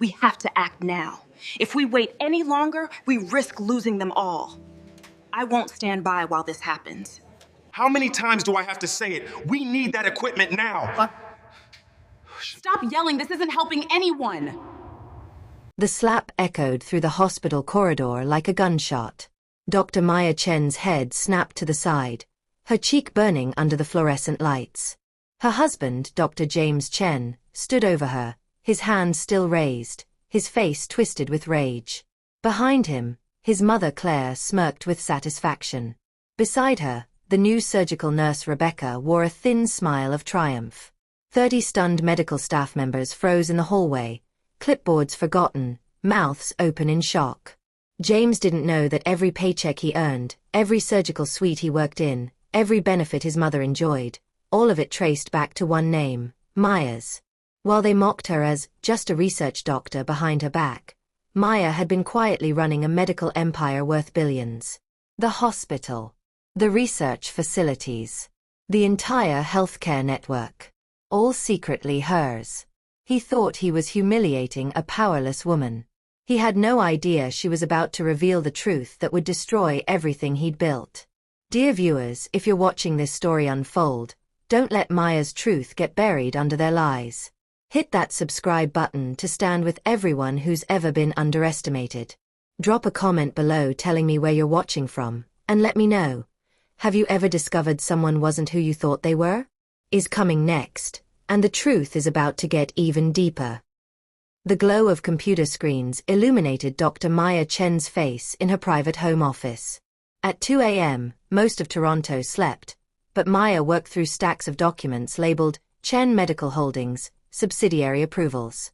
We have to act now. If we wait any longer, we risk losing them all. I won't stand by while this happens. How many times do I have to say it? We need that equipment now. Stop yelling, this isn't helping anyone. The slap echoed through the hospital corridor like a gunshot. Dr. Maya Chen's head snapped to the side, her cheek burning under the fluorescent lights. Her husband, Dr. James Chen, stood over her, his hands still raised, his face twisted with rage. Behind him, his mother Claire smirked with satisfaction. Beside her, the new surgical nurse Rebecca wore a thin smile of triumph. 30 stunned medical staff members froze in the hallway, clipboards forgotten, mouths open in shock. James didn't know that every paycheck he earned, every surgical suite he worked in, every benefit his mother enjoyed, all of it traced back to one name, Maya's. While they mocked her as just a research doctor behind her back, Maya had been quietly running a medical empire worth billions. The hospital, the research facilities, the entire healthcare network, all secretly hers. He thought he was humiliating a powerless woman. He had no idea she was about to reveal the truth that would destroy everything he'd built. Dear viewers, if you're watching this story unfold, don't let Maya's truth get buried under their lies. Hit that subscribe button to stand with everyone who's ever been underestimated. Drop a comment below telling me where you're watching from, and let me know. Have you ever discovered someone wasn't who you thought they were? Is coming next, and the truth is about to get even deeper. The glow of computer screens illuminated Dr. Maya Chen's face in her private home office. At 2 a.m., most of Toronto slept, but Maya worked through stacks of documents labeled Chen Medical Holdings, Subsidiary Approvals.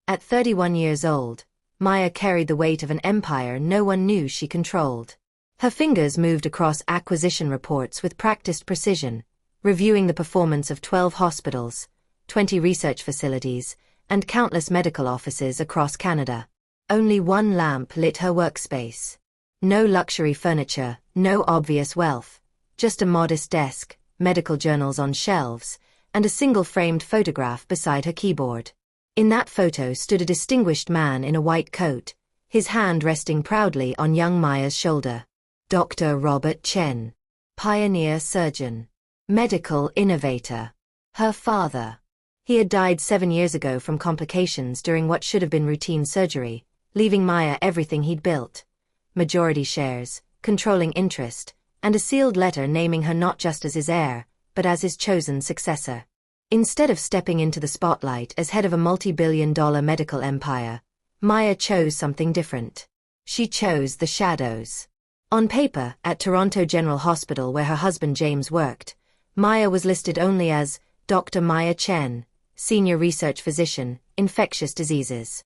At 31 years old, Maya carried the weight of an empire no one knew she controlled. Her fingers moved across acquisition reports with practiced precision, reviewing the performance of 12 hospitals, 20 research facilities, and countless medical offices across Canada. Only one lamp lit her workspace. No luxury furniture, no obvious wealth, just a modest desk, medical journals on shelves, and a single framed photograph beside her keyboard. In that photo stood a distinguished man in a white coat, his hand resting proudly on young Maya's shoulder. Dr. Robert Chen. Pioneer surgeon. Medical innovator. Her father. He had died 7 years ago from complications during what should have been routine surgery, leaving Maya everything he'd built. Majority shares, controlling interest, and a sealed letter naming her not just as his heir, but as his chosen successor. Instead of stepping into the spotlight as head of a multi-billion-dollar medical empire, Maya chose something different. She chose the shadows. On paper, at Toronto General Hospital where her husband James worked, Maya was listed only as Dr. Maya Chen, Senior Research Physician, Infectious Diseases.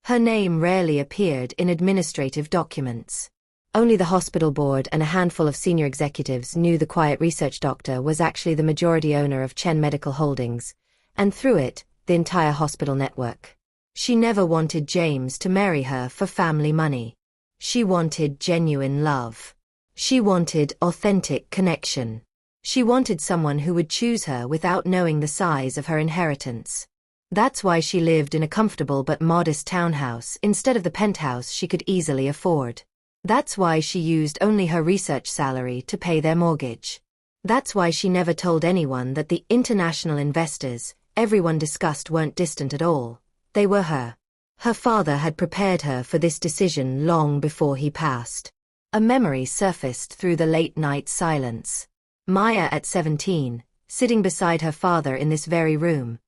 Her name rarely appeared in administrative documents. Only the hospital board and a handful of senior executives knew the quiet research doctor was actually the majority owner of Chen Medical Holdings, and through it, the entire hospital network. She never wanted James to marry her for family money. She wanted genuine love. She wanted authentic connection. She wanted someone who would choose her without knowing the size of her inheritance. That's why she lived in a comfortable but modest townhouse instead of the penthouse she could easily afford. That's why she used only her research salary to pay their mortgage. That's why she never told anyone that the international investors everyone discussed weren't distant at all. They were her. Her father had prepared her for this decision long before he passed. A memory surfaced through the late-night silence. Maya at 17, sitting beside her father in this very room,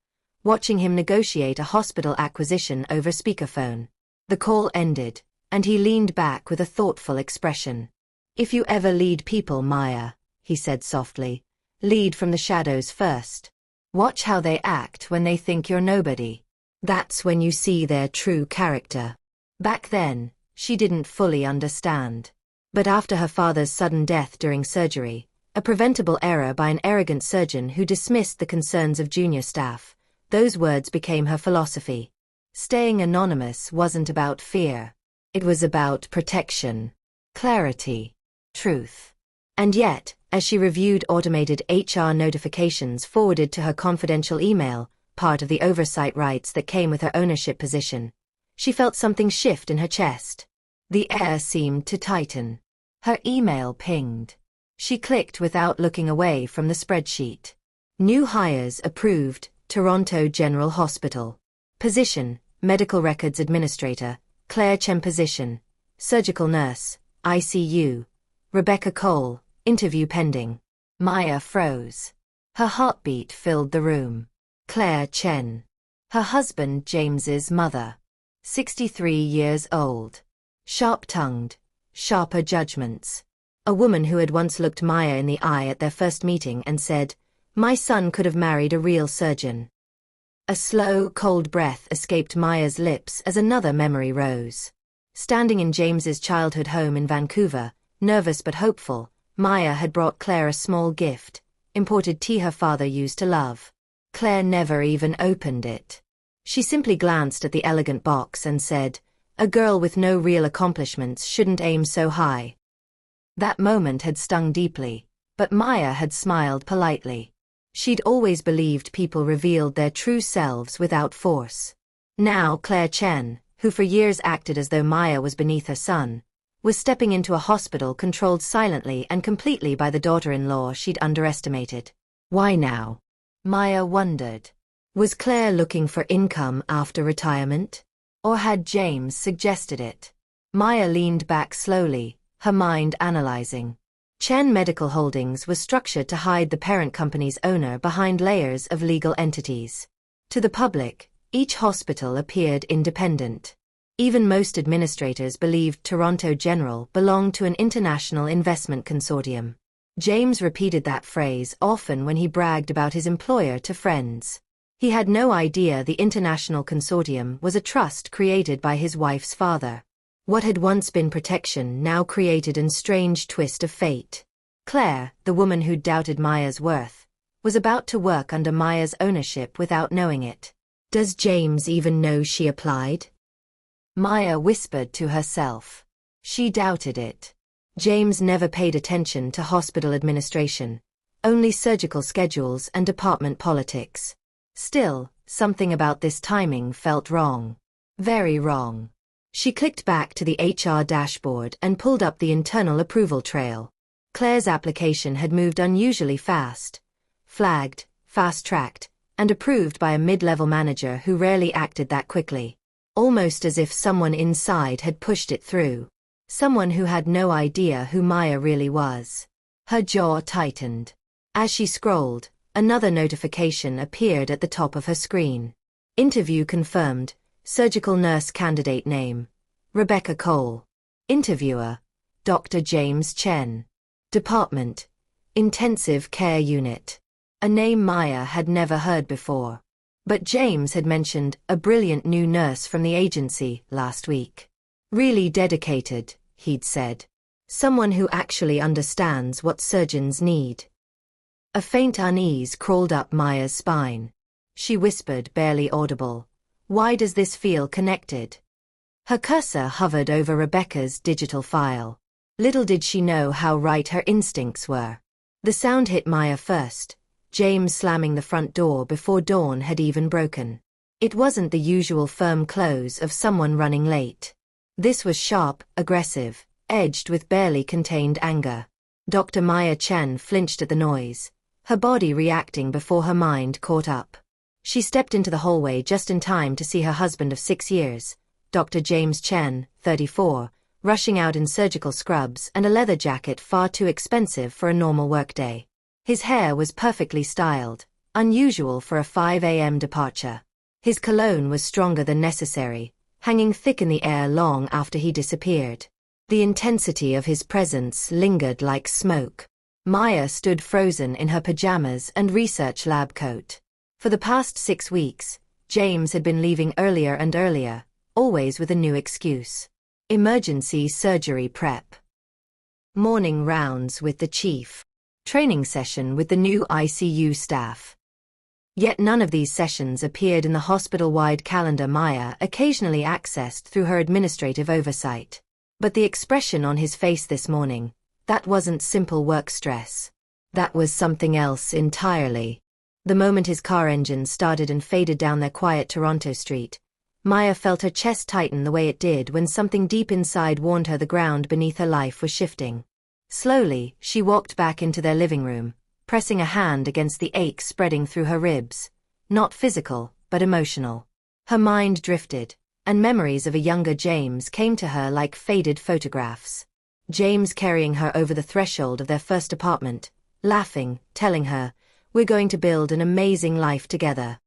watching him negotiate a hospital acquisition over speakerphone. The call ended, and he leaned back with a thoughtful expression. "If you ever lead people, Maya," he said softly, "lead from the shadows first. Watch how they act when they think you're nobody. That's when you see their true character." Back then, she didn't fully understand. But after her father's sudden death during surgery, a preventable error by an arrogant surgeon who dismissed the concerns of junior staff, those words became her philosophy. Staying anonymous wasn't about fear. It was about protection, clarity, truth. And yet, as she reviewed automated HR notifications forwarded to her confidential email, part of the oversight rights that came with her ownership position. She felt something shift in her chest. The air seemed to tighten. Her email pinged. She clicked without looking away from the spreadsheet. New hires approved, Toronto General Hospital. Position, Medical Records Administrator, Claire Chen. Position, Surgical Nurse, ICU. Rebecca Cole, interview pending. Maya froze. Her heartbeat filled the room. Claire Chen. Her husband James's mother. 63 years old. Sharp-tongued, sharper judgments. A woman who had once looked Maya in the eye at their first meeting and said, "My son could have married a real surgeon." A slow, cold breath escaped Maya's lips as another memory rose. Standing in James's childhood home in Vancouver, nervous but hopeful, Maya had brought Claire a small gift, imported tea her father used to love. Claire never even opened it. She simply glanced at the elegant box and said, "A girl with no real accomplishments shouldn't aim so high." That moment had stung deeply, but Maya had smiled politely. She'd always believed people revealed their true selves without force. Now Claire Chen, who for years acted as though Maya was beneath her son, was stepping into a hospital controlled silently and completely by the daughter-in-law she'd underestimated. Why now? Maya wondered. Was Claire looking for income after retirement? Or had James suggested it? Maya leaned back slowly, her mind analyzing. Chen Medical Holdings was structured to hide the parent company's owner behind layers of legal entities. To the public, each hospital appeared independent. Even most administrators believed Toronto General belonged to an international investment consortium. James repeated that phrase often when he bragged about his employer to friends. He had no idea the international consortium was a trust created by his wife's father. What had once been protection now created a strange twist of fate. Claire, the woman who'd doubted Maya's worth, was about to work under Maya's ownership without knowing it. Does James even know she applied? Maya whispered to herself. She doubted it. James never paid attention to hospital administration, only surgical schedules and department politics. Still, something about this timing felt wrong. Very wrong. She clicked back to the HR dashboard and pulled up the internal approval trail. Claire's application had moved unusually fast. Flagged, fast-tracked, and approved by a mid-level manager who rarely acted that quickly. Almost as if someone inside had pushed it through. Someone who had no idea who Maya really was. Her jaw tightened. As she scrolled, another notification appeared at the top of her screen. Interview confirmed. Surgical nurse candidate name, Rebecca Cole. Interviewer, Dr. James Chen. Department, Intensive Care Unit. A name Maya had never heard before. But James had mentioned a brilliant new nurse from the agency last week. Really dedicated, he'd said. Someone who actually understands what surgeons need. A faint unease crawled up Maya's spine. She whispered, barely audible. Why does this feel connected? Her cursor hovered over Rebecca's digital file. Little did she know how right her instincts were. The sound hit Maya first, James slamming the front door before dawn had even broken. It wasn't the usual firm close of someone running late. This was sharp, aggressive, edged with barely contained anger. Dr. Maya Chen flinched at the noise, her body reacting before her mind caught up. She stepped into the hallway just in time to see her husband of 6 years, Dr. James Chen, 34, rushing out in surgical scrubs and a leather jacket far too expensive for a normal workday. His hair was perfectly styled, unusual for a 5 a.m. departure. His cologne was stronger than necessary, hanging thick in the air long after he disappeared. The intensity of his presence lingered like smoke. Maya stood frozen in her pajamas and research lab coat. For the past 6 weeks, James had been leaving earlier and earlier, always with a new excuse. Emergency surgery prep. Morning rounds with the chief. Training session with the new ICU staff. Yet none of these sessions appeared in the hospital-wide calendar Maya occasionally accessed through her administrative oversight. But the expression on his face this morning, that wasn't simple work stress. That was something else entirely. The moment his car engine started and faded down their quiet Toronto street, Maya felt her chest tighten the way it did when something deep inside warned her the ground beneath her life was shifting. Slowly, she walked back into their living room, pressing a hand against the ache spreading through her ribs. Not physical, but emotional. Her mind drifted, and memories of a younger James came to her like faded photographs. James carrying her over the threshold of their first apartment, laughing, telling her, "We're going to build an amazing life together."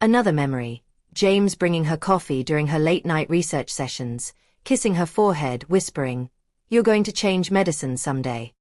Another memory, James bringing her coffee during her late-night research sessions, kissing her forehead, whispering, "You're going to change medicine someday."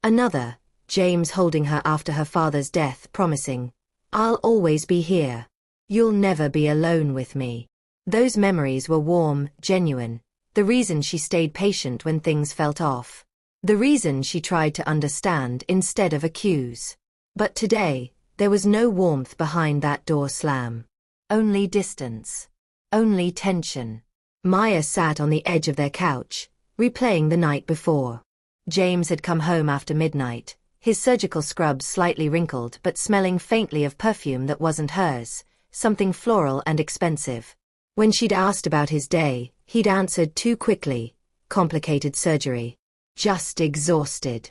Another, James holding her after her father's death, promising, "I'll always be here. You'll never be alone with me." Those memories were warm, genuine, the reason she stayed patient when things felt off. The reason she tried to understand instead of accuse. But today, there was no warmth behind that door slam. Only distance. Only tension. Maya sat on the edge of their couch, replaying the night before. James had come home after midnight, his surgical scrubs slightly wrinkled but smelling faintly of perfume that wasn't hers, something floral and expensive. When she'd asked about his day, he'd answered too quickly, "Complicated surgery. Just exhausted."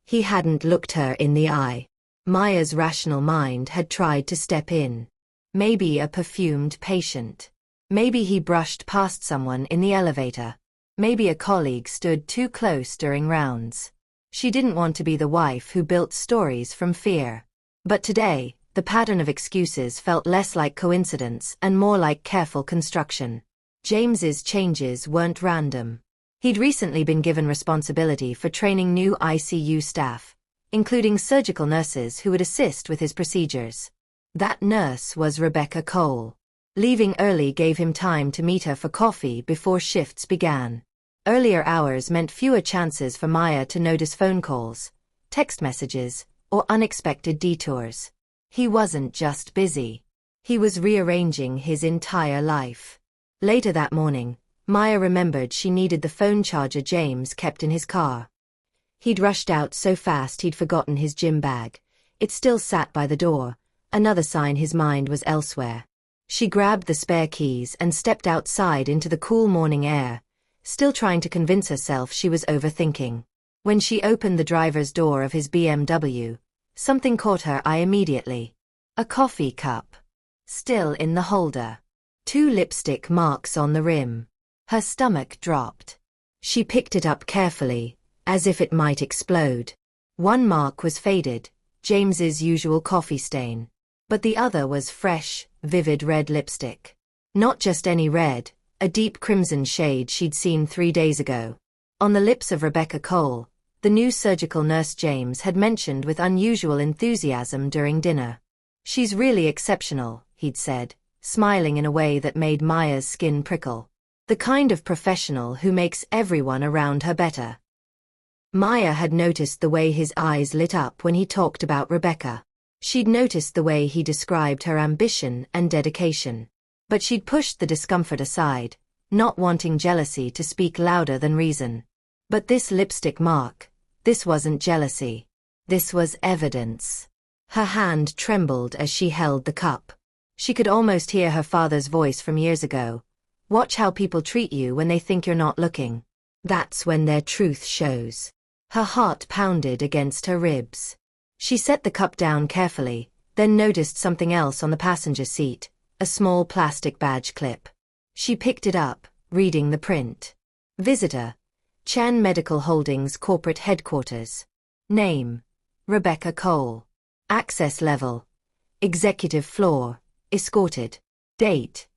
He hadn't looked her in the eye. Maya's rational mind had tried to step in. Maybe a perfumed patient. Maybe he brushed past someone in the elevator. Maybe a colleague stood too close during rounds. She didn't want to be the wife who built stories from fear. But today, the pattern of excuses felt less like coincidence and more like careful construction. James's changes weren't random. He'd recently been given responsibility for training new ICU staff, including surgical nurses who would assist with his procedures. That nurse was Rebecca Cole. Leaving early gave him time to meet her for coffee before shifts began. Earlier hours meant fewer chances for Maya to notice phone calls, text messages, or unexpected detours. He wasn't just busy. He was rearranging his entire life. Later that morning, Maya remembered she needed the phone charger James kept in his car. He'd rushed out so fast he'd forgotten his gym bag. It still sat by the door, another sign his mind was elsewhere. She grabbed the spare keys and stepped outside into the cool morning air, still trying to convince herself she was overthinking. When she opened the driver's door of his BMW, something caught her eye immediately. A coffee cup. Still in the holder. 2 lipstick marks on the rim. Her stomach dropped. She picked it up carefully, as if it might explode. One mark was faded, James's usual coffee stain. But the other was fresh, vivid red lipstick. Not just any red, a deep crimson shade she'd seen 3 days ago. On the lips of Rebecca Cole, the new surgical nurse James had mentioned with unusual enthusiasm during dinner. "She's really exceptional," he'd said, smiling in a way that made Maya's skin prickle. The kind of professional who makes everyone around her better. Maya had noticed the way his eyes lit up when he talked about Rebecca. She'd noticed the way he described her ambition and dedication. But she'd pushed the discomfort aside, not wanting jealousy to speak louder than reason. But this lipstick mark, this wasn't jealousy. This was evidence. Her hand trembled as she held the cup. She could almost hear her father's voice from years ago. "Watch how people treat you when they think you're not looking. That's when their truth shows." Her heart pounded against her ribs. She set the cup down carefully, then noticed something else on the passenger seat, a small plastic badge clip. She picked it up, reading the print. Visitor. Chan Medical Holdings Corporate Headquarters. Name. Rebecca Cole. Access level. Executive floor. Escorted. Date.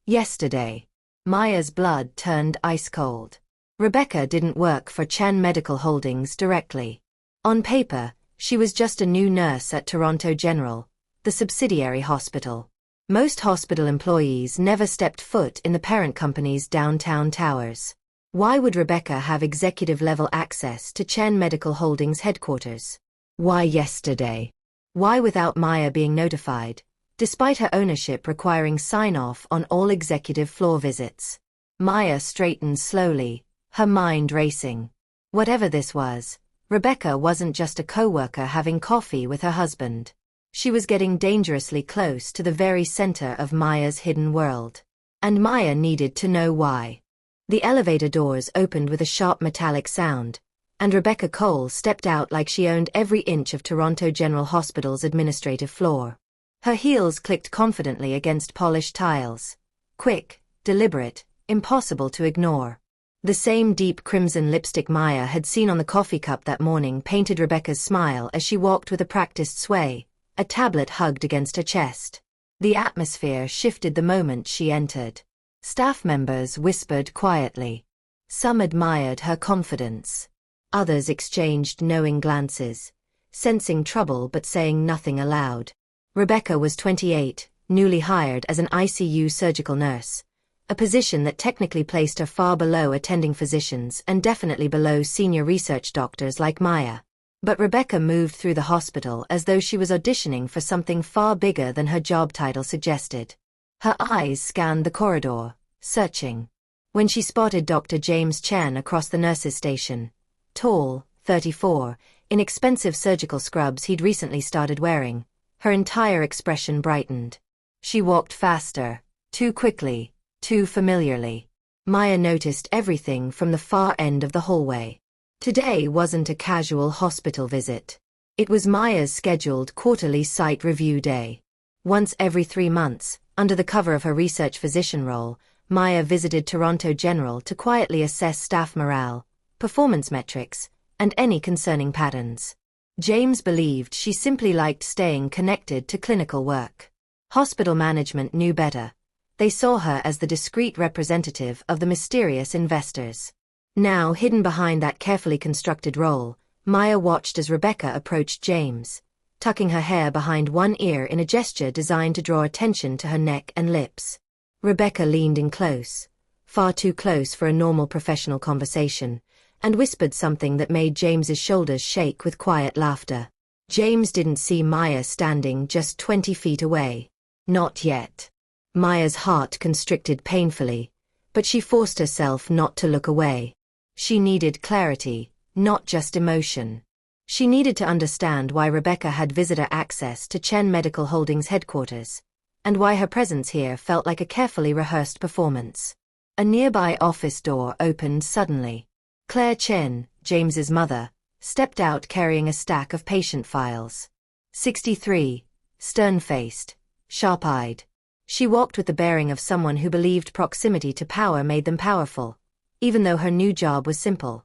Yesterday. Maya's blood turned ice cold. Rebecca didn't work for Chan Medical Holdings directly. On paper, she was just a new nurse at Toronto General, the subsidiary hospital. Most hospital employees never stepped foot in the parent company's downtown towers. Why would Rebecca have executive-level access to Chan Medical Holdings headquarters? Why yesterday? Why without Maya being notified, despite her ownership requiring sign-off on all executive floor visits? Maya straightened slowly, her mind racing. Whatever this was, Rebecca wasn't just a co-worker having coffee with her husband. She was getting dangerously close to the very center of Maya's hidden world. And Maya needed to know why. The elevator doors opened with a sharp metallic sound, and Rebecca Cole stepped out like she owned every inch of Toronto General Hospital's administrative floor. Her heels clicked confidently against polished tiles. Quick, deliberate, impossible to ignore. The same deep crimson lipstick Maya had seen on the coffee cup that morning painted Rebecca's smile as she walked with a practiced sway, a tablet hugged against her chest. The atmosphere shifted the moment she entered. Staff members whispered quietly. Some admired her confidence. Others exchanged knowing glances, sensing trouble but saying nothing aloud. Rebecca was 28, newly hired as an ICU surgical nurse, a position that technically placed her far below attending physicians and definitely below senior research doctors like Maya. But Rebecca moved through the hospital as though she was auditioning for something far bigger than her job title suggested. Her eyes scanned the corridor, searching. When she spotted Dr. James Chen across the nurses' station, tall, 34, in expensive surgical scrubs he'd recently started wearing, her entire expression brightened. She walked faster, too quickly, too familiarly. Maya noticed everything from the far end of the hallway. Today wasn't a casual hospital visit. It was Maya's scheduled quarterly site review day. Once every 3 months, under the cover of her research physician role, Maya visited Toronto General to quietly assess staff morale, performance metrics, and any concerning patterns. James believed she simply liked staying connected to clinical work. Hospital management knew better. They saw her as the discreet representative of the mysterious investors. Now, hidden behind that carefully constructed role, Maya watched as Rebecca approached James, tucking her hair behind one ear in a gesture designed to draw attention to her neck and lips. Rebecca leaned in close, far too close for a normal professional conversation, and whispered something that made James's shoulders shake with quiet laughter. James didn't see Maya standing just 20 feet away. Not yet. Maya's heart constricted painfully, but she forced herself not to look away. She needed clarity, not just emotion. She needed to understand why Rebecca had visitor access to Chen Medical Holdings headquarters, and why her presence here felt like a carefully rehearsed performance. A nearby office door opened suddenly. Claire Chen, James's mother, stepped out carrying a stack of patient files. 63, stern-faced, sharp-eyed. She walked with the bearing of someone who believed proximity to power made them powerful, even though her new job was simple.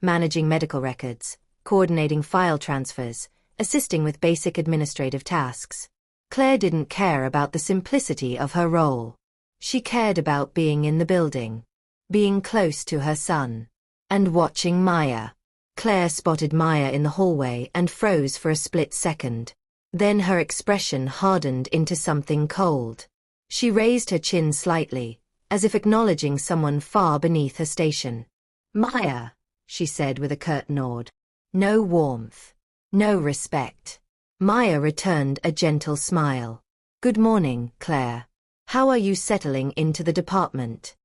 Managing medical records, coordinating file transfers, assisting with basic administrative tasks. Claire didn't care about the simplicity of her role. She cared about being in the building, being close to her son, and watching Maya. Claire spotted Maya in the hallway and froze for a split second. Then her expression hardened into something cold. She raised her chin slightly, as if acknowledging someone far beneath her station. "Maya," she said with a curt nod. No warmth. No respect. Maya returned a gentle smile. "Good morning, Claire. How are you settling into the department?"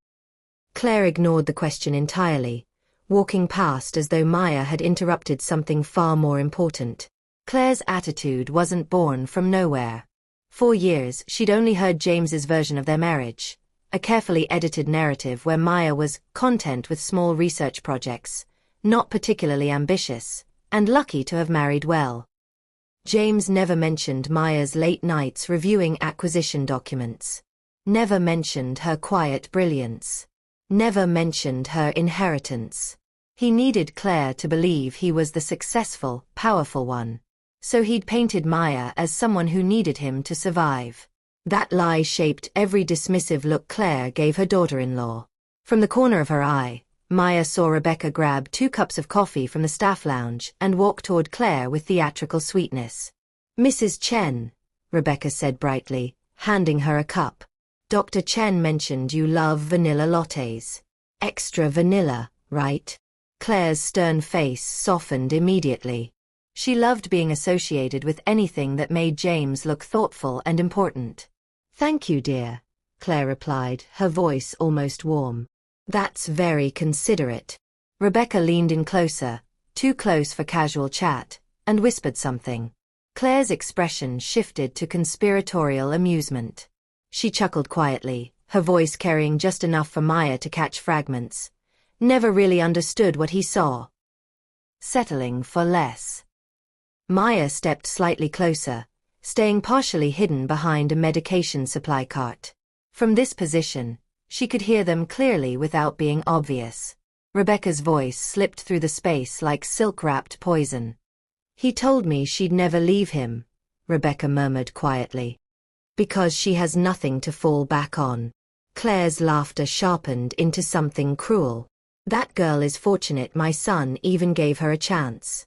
Claire ignored the question entirely, walking past as though Maya had interrupted something far more important. Claire's attitude wasn't born from nowhere. For years, she'd only heard James's version of their marriage, a carefully edited narrative where Maya was content with small research projects, not particularly ambitious, and lucky to have married well. James never mentioned Maya's late nights reviewing acquisition documents. Never mentioned her quiet brilliance. Never mentioned her inheritance. He needed Claire to believe he was the successful, powerful one. So he'd painted Maya as someone who needed him to survive. That lie shaped every dismissive look Claire gave her daughter-in-law. From the corner of her eye, Maya saw Rebecca grab 2 cups of coffee from the staff lounge and walk toward Claire with theatrical sweetness. "Mrs. Chen," Rebecca said brightly, handing her a cup. "Dr. Chen mentioned you love vanilla lattes. Extra vanilla, right?" Claire's stern face softened immediately. She loved being associated with anything that made James look thoughtful and important. "Thank you, dear," Claire replied, her voice almost warm. "That's very considerate." Rebecca leaned in closer, too close for casual chat, and whispered something. Claire's expression shifted to conspiratorial amusement. She chuckled quietly, her voice carrying just enough for Maya to catch fragments. Never really understood what he saw. Settling for less. Maya stepped slightly closer, staying partially hidden behind a medication supply cart. From this position, she could hear them clearly without being obvious. Rebecca's voice slipped through the space like silk-wrapped poison. "He told me she'd never leave him," Rebecca murmured quietly. "Because she has nothing to fall back on." Claire's laughter sharpened into something cruel. "That girl is fortunate my son even gave her a chance."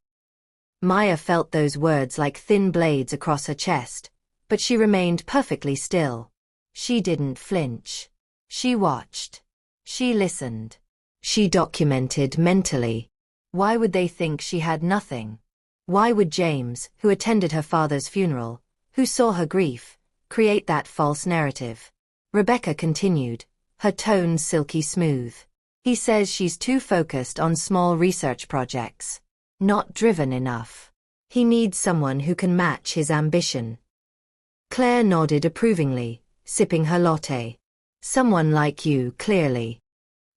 Maya felt those words like thin blades across her chest, but she remained perfectly still. She didn't flinch. She watched. She listened. She documented mentally. Why would they think she had nothing? Why would James, who attended her father's funeral, who saw her grief, create that false narrative? Rebecca continued, her tone silky smooth. "He says she's too focused on small research projects. Not driven enough. He needs someone who can match his ambition." Claire nodded approvingly, sipping her latte. "Someone like you, clearly."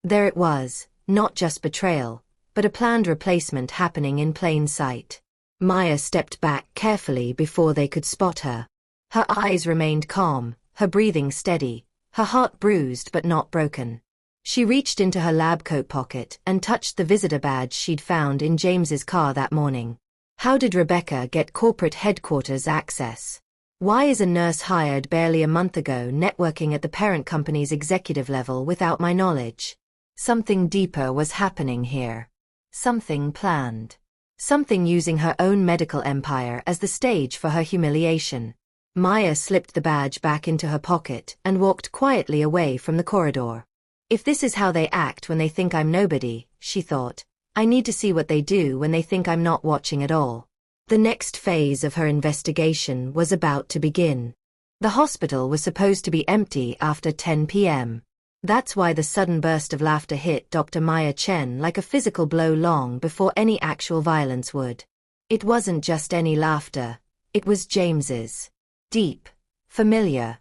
There it was, not just betrayal, but a planned replacement happening in plain sight. Maya stepped back carefully before they could spot her. Her eyes remained calm, her breathing steady, her heart bruised but not broken. She reached into her lab coat pocket and touched the visitor badge she'd found in James's car that morning. How did Rebecca get corporate headquarters access? Why is a nurse hired barely a month ago networking at the parent company's executive level without my knowledge? Something deeper was happening here. Something planned. Something using her own medical empire as the stage for her humiliation. Maya slipped the badge back into her pocket and walked quietly away from the corridor. If this is how they act when they think I'm nobody, she thought, I need to see what they do when they think I'm not watching at all. The next phase of her investigation was about to begin. The hospital was supposed to be empty after 10 p.m. That's why the sudden burst of laughter hit Dr. Maya Chen like a physical blow long before any actual violence would. It wasn't just any laughter, it was James's. Deep, familiar,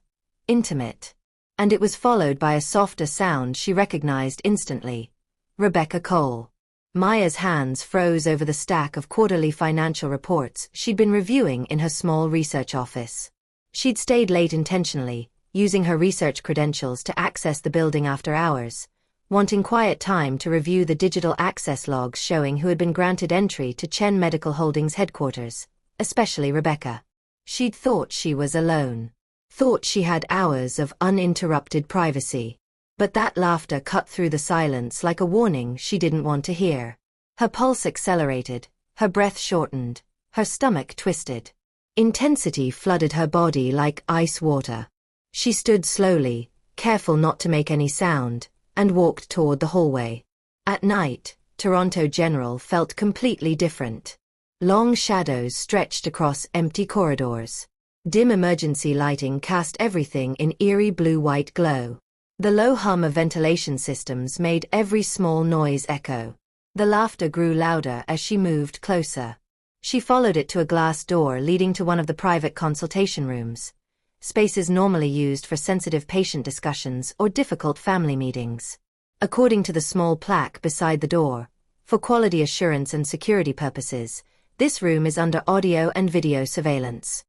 intimate. And it was followed by a softer sound she recognized instantly. Rebecca Cole. Maya's hands froze over the stack of quarterly financial reports she'd been reviewing in her small research office. She'd stayed late intentionally, using her research credentials to access the building after hours, wanting quiet time to review the digital access logs showing who had been granted entry to Chen Medical Holdings headquarters, especially Rebecca. She'd thought she was alone. Thought she had hours of uninterrupted privacy. But that laughter cut through the silence like a warning she didn't want to hear. Her pulse accelerated, her breath shortened, her stomach twisted. Intensity flooded her body like ice water. She stood slowly, careful not to make any sound, and walked toward the hallway. At night, Toronto General felt completely different. Long shadows stretched across empty corridors. Dim emergency lighting cast everything in eerie blue-white glow. The low hum of ventilation systems made every small noise echo. The laughter grew louder as she moved closer. She followed it to a glass door leading to one of the private consultation rooms, spaces normally used for sensitive patient discussions or difficult family meetings. According to the small plaque beside the door, for quality assurance and security purposes, this room is under audio and video surveillance.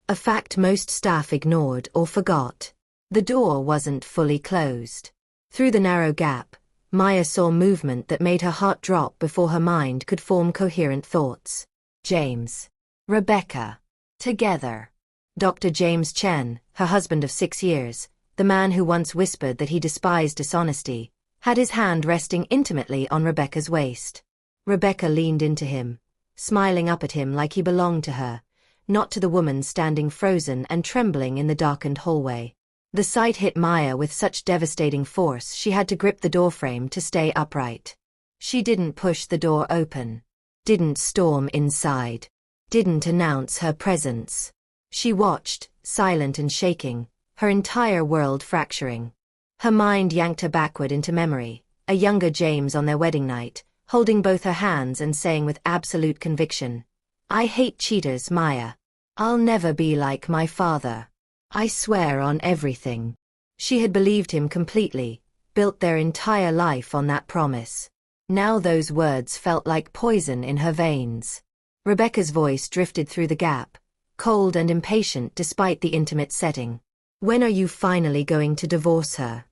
A fact most staff ignored or forgot. The door wasn't fully closed. Through the narrow gap, Maya saw movement that made her heart drop before her mind could form coherent thoughts. James. Rebecca. Together. Dr. James Chen, her husband of 6 years, the man who once whispered that he despised dishonesty, had his hand resting intimately on Rebecca's waist. Rebecca leaned into him, smiling up at him like he belonged to her, not to the woman standing frozen and trembling in the darkened hallway. The sight hit Maya with such devastating force she had to grip the doorframe to stay upright. She didn't push the door open. Didn't storm inside. Didn't announce her presence. She watched, silent and shaking, her entire world fracturing. Her mind yanked her backward into memory, a younger James on their wedding night, holding both her hands and saying with absolute conviction, "I hate cheaters, Maya. I'll never be like my father. I swear on everything. She had believed him completely, built their entire life on that promise. Now those words felt like poison in her veins. Rebecca's voice drifted through the gap, cold and impatient despite the intimate setting. When are you finally going to divorce her?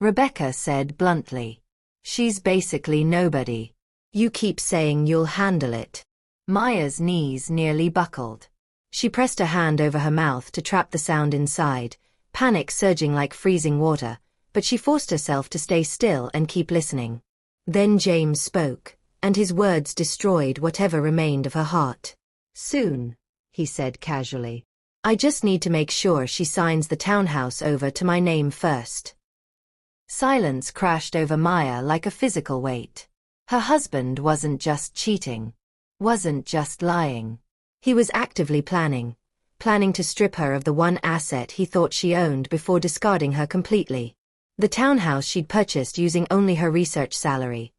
Rebecca said bluntly. She's basically nobody. You keep saying you'll handle it. Maya's knees nearly buckled. She pressed a hand over her mouth to trap the sound inside, panic surging like freezing water, but she forced herself to stay still and keep listening. Then James spoke, and his words destroyed whatever remained of her heart. Soon, he said casually. I just need to make sure she signs the townhouse over to my name first. Silence crashed over Maya like a physical weight. Her husband wasn't just cheating. Wasn't just lying. He was actively planning to strip her of the one asset he thought she owned before discarding her completely. The townhouse she'd purchased using only her research salary.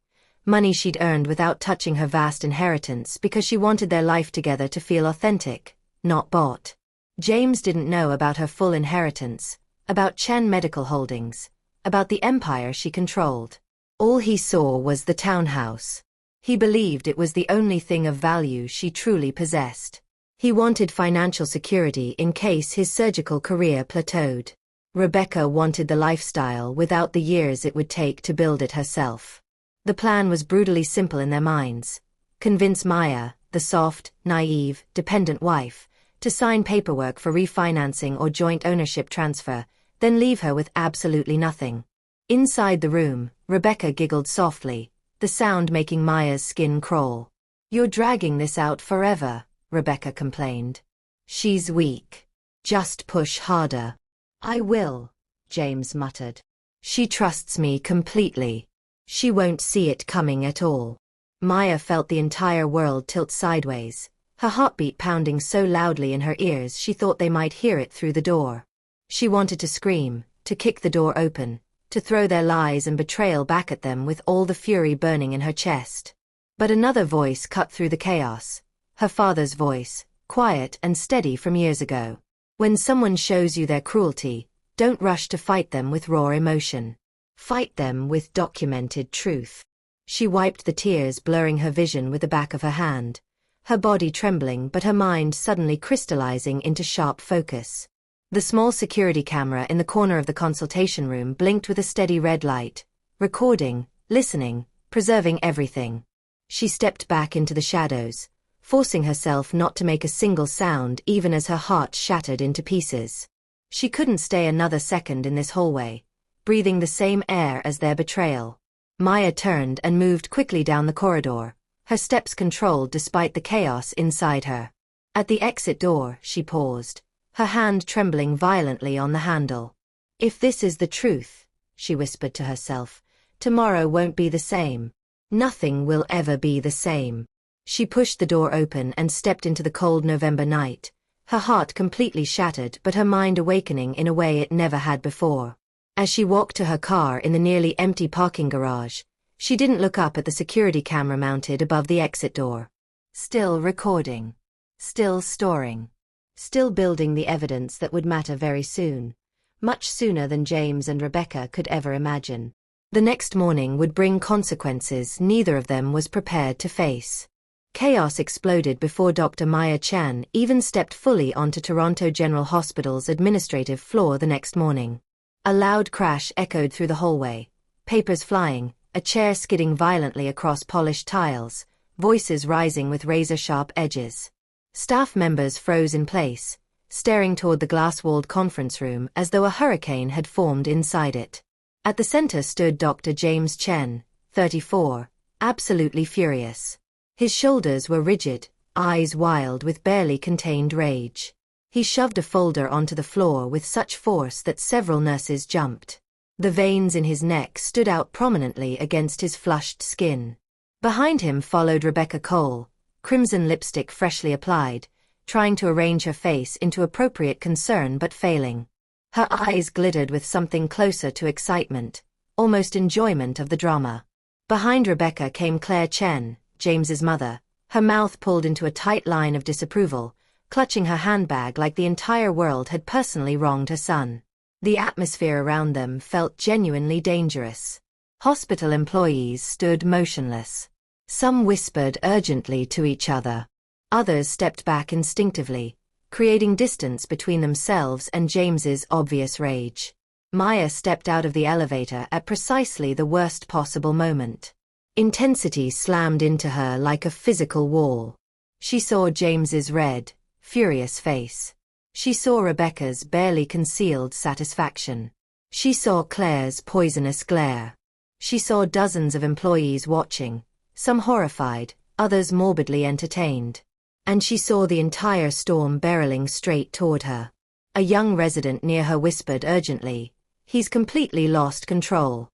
Money she'd earned without touching her vast inheritance because she wanted their life together to feel authentic, not bought. James didn't know about her full inheritance, about Chen Medical Holdings, about the empire she controlled. All he saw was the townhouse. He believed it was the only thing of value she truly possessed. He wanted financial security in case his surgical career plateaued. Rebecca wanted the lifestyle without the years it would take to build it herself. The plan was brutally simple in their minds. Convince Maya, the soft, naive, dependent wife, to sign paperwork for refinancing or joint ownership transfer, then leave her with absolutely nothing. Inside the room, Rebecca giggled softly, the sound making Maya's skin crawl. You're dragging this out forever, Rebecca complained. She's weak. Just push harder. I will, James muttered. She trusts me completely. She won't see it coming at all. Maya felt the entire world tilt sideways, her heartbeat pounding so loudly in her ears she thought they might hear it through the door. She wanted to scream, to kick the door open, to throw their lies and betrayal back at them with all the fury burning in her chest. But another voice cut through the chaos. Her father's voice, quiet and steady from years ago. When someone shows you their cruelty, don't rush to fight them with raw emotion. Fight them with documented truth. She wiped the tears blurring her vision with the back of her hand, her body trembling but her mind suddenly crystallizing into sharp focus. The small security camera in the corner of the consultation room blinked with a steady red light, recording, listening, preserving everything. She stepped back into the shadows, forcing herself not to make a single sound even as her heart shattered into pieces. She couldn't stay another second in this hallway, breathing the same air as their betrayal. Maya turned and moved quickly down the corridor, her steps controlled despite the chaos inside her. At the exit door, she paused, her hand trembling violently on the handle. If this is the truth, she whispered to herself, tomorrow won't be the same. Nothing will ever be the same. She pushed the door open and stepped into the cold November night, her heart completely shattered but her mind awakening in a way it never had before. As she walked to her car in the nearly empty parking garage, she didn't look up at the security camera mounted above the exit door. Still recording. Still storing. Still building the evidence that would matter very soon. Much sooner than James and Rebecca could ever imagine. The next morning would bring consequences neither of them was prepared to face. Chaos exploded before Dr. Maya Chan even stepped fully onto Toronto General Hospital's administrative floor the next morning. A loud crash echoed through the hallway, papers flying, a chair skidding violently across polished tiles, voices rising with razor-sharp edges. Staff members froze in place, staring toward the glass-walled conference room as though a hurricane had formed inside it. At the center stood Dr. James Chen, 34, absolutely furious. His shoulders were rigid, eyes wild with barely contained rage. He shoved a folder onto the floor with such force that several nurses jumped. The veins in his neck stood out prominently against his flushed skin. Behind him followed Rebecca Cole, crimson lipstick freshly applied, trying to arrange her face into appropriate concern but failing. Her eyes glittered with something closer to excitement, almost enjoyment of the drama. Behind Rebecca came Claire Chen, James's mother, her mouth pulled into a tight line of disapproval, clutching her handbag like the entire world had personally wronged her son. The atmosphere around them felt genuinely dangerous. Hospital employees stood motionless. Some whispered urgently to each other. Others stepped back instinctively, creating distance between themselves and James's obvious rage. Maya stepped out of the elevator at precisely the worst possible moment. Intensity slammed into her like a physical wall. She saw James's red, furious face. She saw Rebecca's barely concealed satisfaction. She saw Claire's poisonous glare. She saw dozens of employees watching, some horrified, others morbidly entertained. And she saw the entire storm barreling straight toward her. A young resident near her whispered urgently, "He's completely lost control."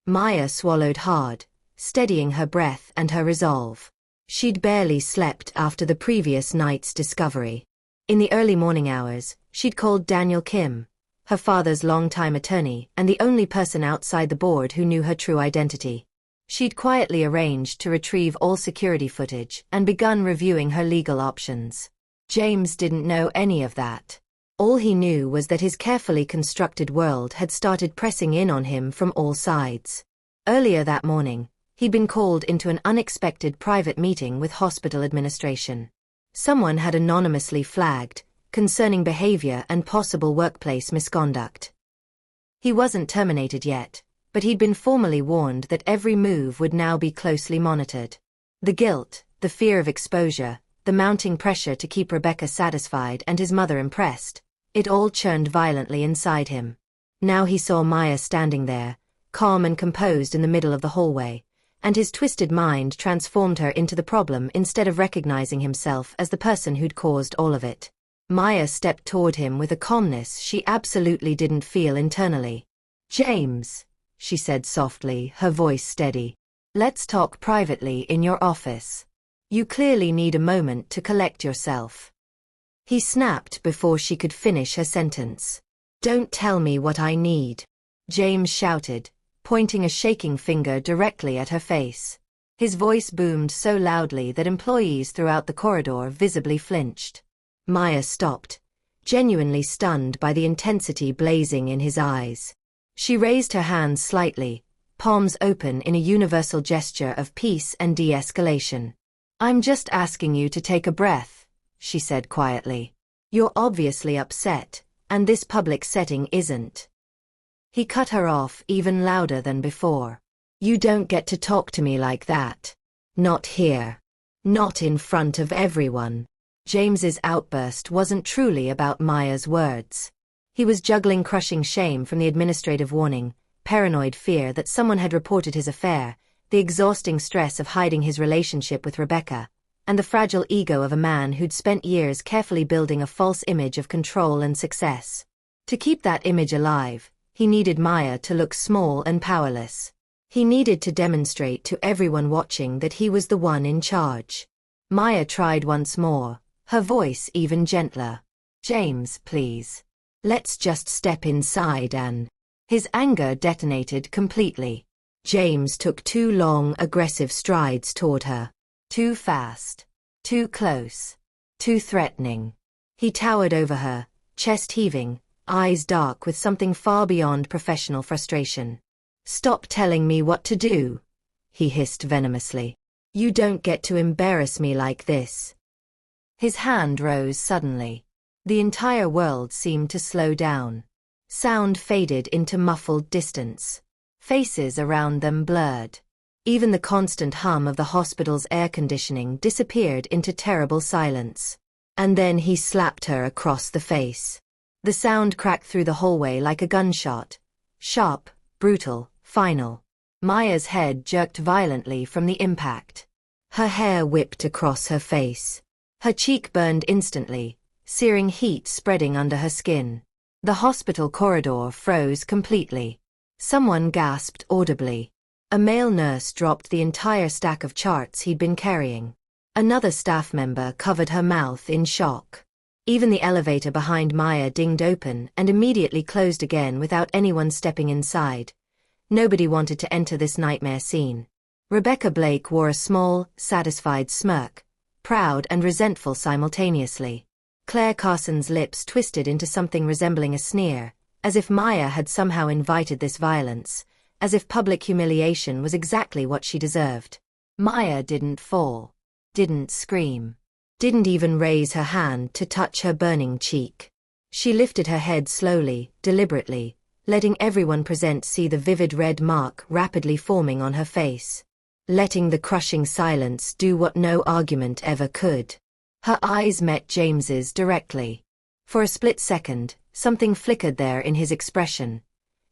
Maya swallowed hard, steadying her breath and her resolve. She'd barely slept after the previous night's discovery. In the early morning hours, she'd called Daniel Kim, her father's longtime attorney and the only person outside the board who knew her true identity. She'd quietly arranged to retrieve all security footage and begun reviewing her legal options. James didn't know any of that. All he knew was that his carefully constructed world had started pressing in on him from all sides. Earlier that morning, he'd been called into an unexpected private meeting with hospital administration. Someone had anonymously flagged, concerning behavior and possible workplace misconduct. He wasn't terminated yet, but he'd been formally warned that every move would now be closely monitored. The guilt, the fear of exposure, the mounting pressure to keep Rebecca satisfied and his mother impressed, it all churned violently inside him. Now he saw Maya standing there, calm and composed in the middle of the hallway, and his twisted mind transformed her into the problem instead of recognizing himself as the person who'd caused all of it. Maya stepped toward him with a calmness she absolutely didn't feel internally. "James," she said softly, her voice steady. "Let's talk privately in your office. You clearly need a moment to collect yourself." He snapped before she could finish her sentence. "Don't tell me what I need," James shouted, pointing a shaking finger directly at her face. His voice boomed so loudly that employees throughout the corridor visibly flinched. Maya stopped, genuinely stunned by the intensity blazing in his eyes. She raised her hands slightly, palms open in a universal gesture of peace and de-escalation. "I'm just asking you to take a breath," she said quietly. "You're obviously upset, and this public setting isn't." He cut her off even louder than before. "You don't get to talk to me like that. Not here. Not in front of everyone." James's outburst wasn't truly about Maya's words. He was juggling crushing shame from the administrative warning, paranoid fear that someone had reported his affair, the exhausting stress of hiding his relationship with Rebecca, and the fragile ego of a man who'd spent years carefully building a false image of control and success. To keep that image alive, he needed Maya to look small and powerless. He needed to demonstrate to everyone watching that he was the one in charge. Maya tried once more, her voice even gentler. "James, please. Let's just step inside and..." His anger detonated completely. James took 2 long, aggressive strides toward her. Too fast. Too close. Too threatening. He towered over her, chest heaving, eyes dark with something far beyond professional frustration. "Stop telling me what to do," he hissed venomously. "You don't get to embarrass me like this." His hand rose suddenly. The entire world seemed to slow down. Sound faded into muffled distance. Faces around them blurred. Even the constant hum of the hospital's air conditioning disappeared into terrible silence. And then he slapped her across the face. The sound cracked through the hallway like a gunshot. Sharp, brutal, final. Maya's head jerked violently from the impact. Her hair whipped across her face. Her cheek burned instantly, searing heat spreading under her skin. The hospital corridor froze completely. Someone gasped audibly. A male nurse dropped the entire stack of charts he'd been carrying. Another staff member covered her mouth in shock. Even the elevator behind Maya dinged open and immediately closed again without anyone stepping inside. Nobody wanted to enter this nightmare scene. Rebecca Blake wore a small, satisfied smirk, proud and resentful simultaneously. Claire Carson's lips twisted into something resembling a sneer, as if Maya had somehow invited this violence, as if public humiliation was exactly what she deserved. Maya didn't fall, didn't scream, didn't even raise her hand to touch her burning cheek. She lifted her head slowly, deliberately, letting everyone present see the vivid red mark rapidly forming on her face. Letting the crushing silence do what no argument ever could. Her eyes met James's directly. For a split second, something flickered there in his expression.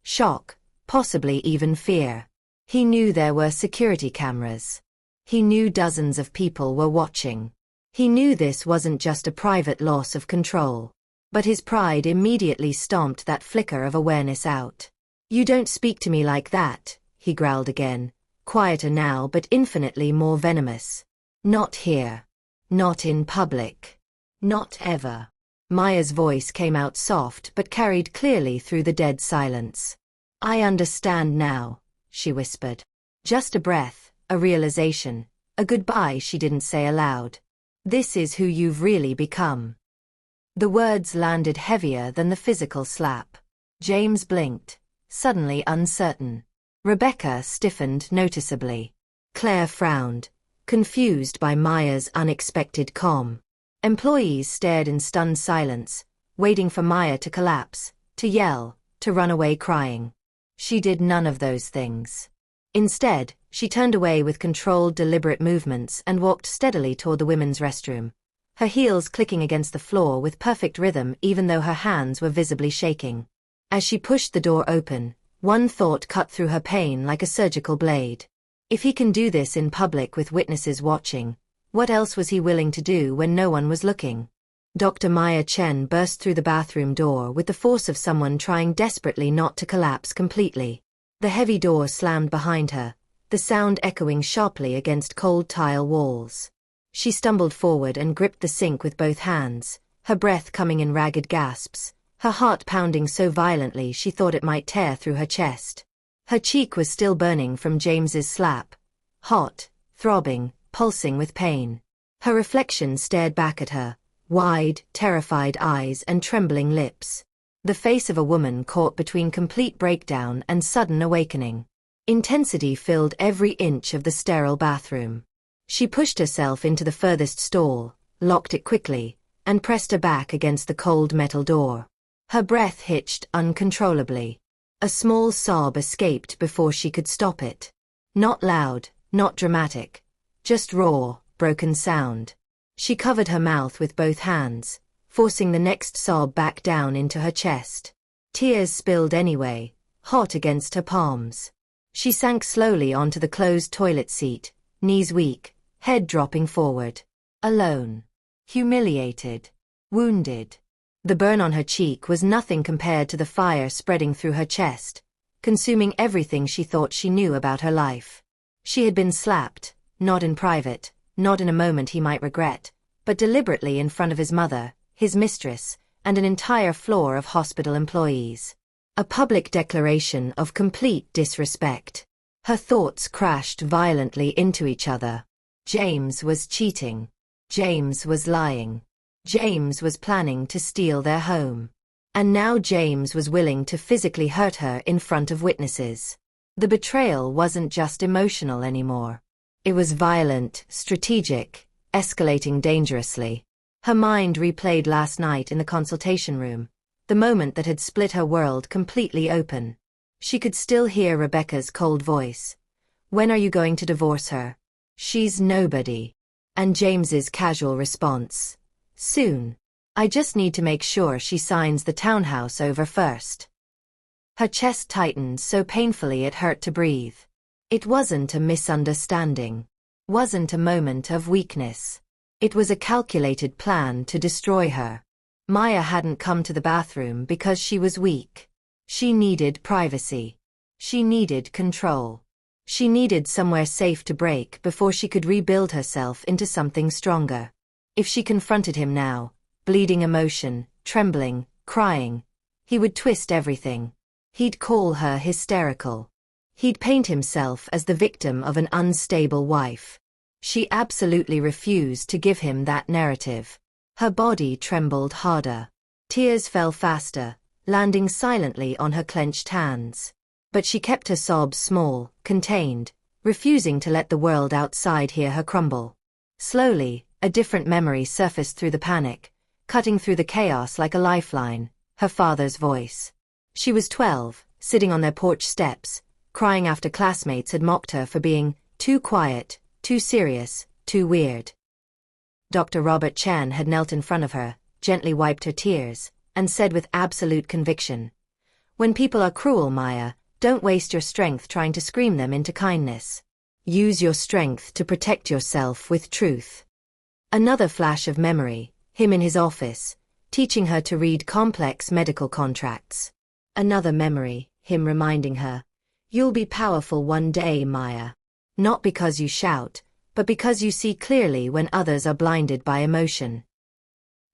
Shock, possibly even fear. He knew there were security cameras. He knew dozens of people were watching. He knew this wasn't just a private loss of control. But his pride immediately stomped that flicker of awareness out. "You don't speak to me like that," he growled again, quieter now but infinitely more venomous. "Not here. Not in public. Not ever." Maya's voice came out soft but carried clearly through the dead silence. "I understand now," she whispered. Just a breath, a realization, a goodbye she didn't say aloud. "This is who you've really become." The words landed heavier than the physical slap. James blinked, suddenly uncertain. Rebecca stiffened noticeably. Claire frowned, confused by Maya's unexpected calm. Employees stared in stunned silence, waiting for Maya to collapse, to yell, to run away crying. She did none of those things. Instead, she turned away with controlled, deliberate movements and walked steadily toward the women's restroom, her heels clicking against the floor with perfect rhythm even though her hands were visibly shaking. As she pushed the door open, one thought cut through her pain like a surgical blade. If he can do this in public with witnesses watching, what else was he willing to do when no one was looking? Dr. Maya Chen burst through the bathroom door with the force of someone trying desperately not to collapse completely. The heavy door slammed behind her, the sound echoing sharply against cold tile walls. She stumbled forward and gripped the sink with both hands, her breath coming in ragged gasps, her heart pounding so violently she thought it might tear through her chest. Her cheek was still burning from James's slap. Hot, throbbing, pulsing with pain. Her reflection stared back at her, wide, terrified eyes and trembling lips. The face of a woman caught between complete breakdown and sudden awakening. Intensity filled every inch of the sterile bathroom. She pushed herself into the furthest stall, locked it quickly, and pressed her back against the cold metal door. Her breath hitched uncontrollably. A small sob escaped before she could stop it. Not loud, not dramatic. Just raw, broken sound. She covered her mouth with both hands, forcing the next sob back down into her chest. Tears spilled anyway, hot against her palms. She sank slowly onto the closed toilet seat, knees weak, head dropping forward. Alone. Humiliated. Wounded. The burn on her cheek was nothing compared to the fire spreading through her chest, consuming everything she thought she knew about her life. She had been slapped, not in private, not in a moment he might regret, but deliberately in front of his mother, his mistress, and an entire floor of hospital employees. A public declaration of complete disrespect. Her thoughts crashed violently into each other. James was cheating. James was lying. James was planning to steal their home. And now James was willing to physically hurt her in front of witnesses. The betrayal wasn't just emotional anymore. It was violent, strategic, escalating dangerously. Her mind replayed last night in the consultation room, the moment that had split her world completely open. She could still hear Rebecca's cold voice. "When are you going to divorce her? She's nobody." And James's casual response. "Soon. I just need to make sure she signs the townhouse over first." Her chest tightened so painfully it hurt to breathe. It wasn't a misunderstanding. Wasn't a moment of weakness. It was a calculated plan to destroy her. Maya hadn't come to the bathroom because she was weak. She needed privacy. She needed control. She needed somewhere safe to break before she could rebuild herself into something stronger. If she confronted him now, bleeding emotion, trembling, crying, he would twist everything. He'd call her hysterical. He'd paint himself as the victim of an unstable wife. She absolutely refused to give him that narrative. Her body trembled harder. Tears fell faster, landing silently on her clenched hands. But she kept her sobs small, contained, refusing to let the world outside hear her crumble. Slowly, a different memory surfaced through the panic, cutting through the chaos like a lifeline, her father's voice. She was 12, sitting on their porch steps, crying after classmates had mocked her for being too quiet, too serious, too weird. Dr. Robert Chen had knelt in front of her, gently wiped her tears, and said with absolute conviction, "When people are cruel, Maya, don't waste your strength trying to scream them into kindness. Use your strength to protect yourself with truth." Another flash of memory, him in his office, teaching her to read complex medical contracts. Another memory, him reminding her, "You'll be powerful one day, Maya. Not because you shout, but because you see clearly when others are blinded by emotion."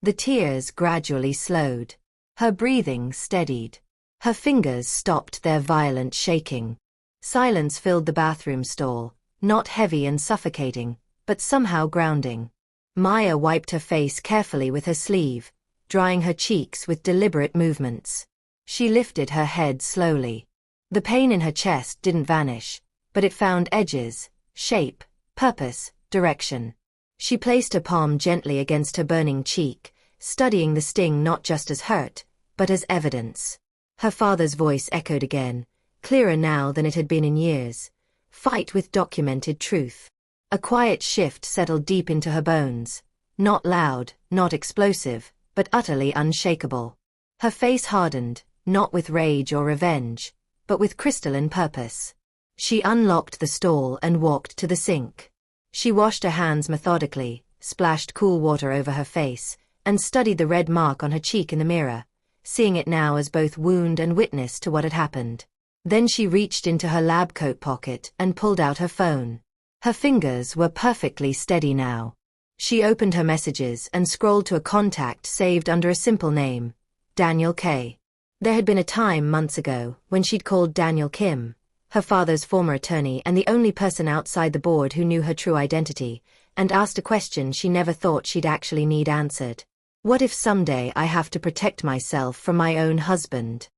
The tears gradually slowed. Her breathing steadied. Her fingers stopped their violent shaking. Silence filled the bathroom stall, not heavy and suffocating, but somehow grounding. Maya wiped her face carefully with her sleeve, drying her cheeks with deliberate movements. She lifted her head slowly. The pain in her chest didn't vanish, but it found edges, shape, purpose, direction. She placed her palm gently against her burning cheek, studying the sting not just as hurt, but as evidence. Her father's voice echoed again, clearer now than it had been in years. "Fight with documented truth." A quiet shift settled deep into her bones. Not loud, not explosive, but utterly unshakable. Her face hardened, not with rage or revenge, but with crystalline purpose. She unlocked the stall and walked to the sink. She washed her hands methodically, splashed cool water over her face, and studied the red mark on her cheek in the mirror, seeing it now as both wound and witness to what had happened. Then she reached into her lab coat pocket and pulled out her phone. Her fingers were perfectly steady now. She opened her messages and scrolled to a contact saved under a simple name, Daniel K. There had been a time months ago when she'd called Daniel Kim, her father's former attorney and the only person outside the board who knew her true identity, and asked a question she never thought she'd actually need answered. "What if someday I have to protect myself from my own husband?"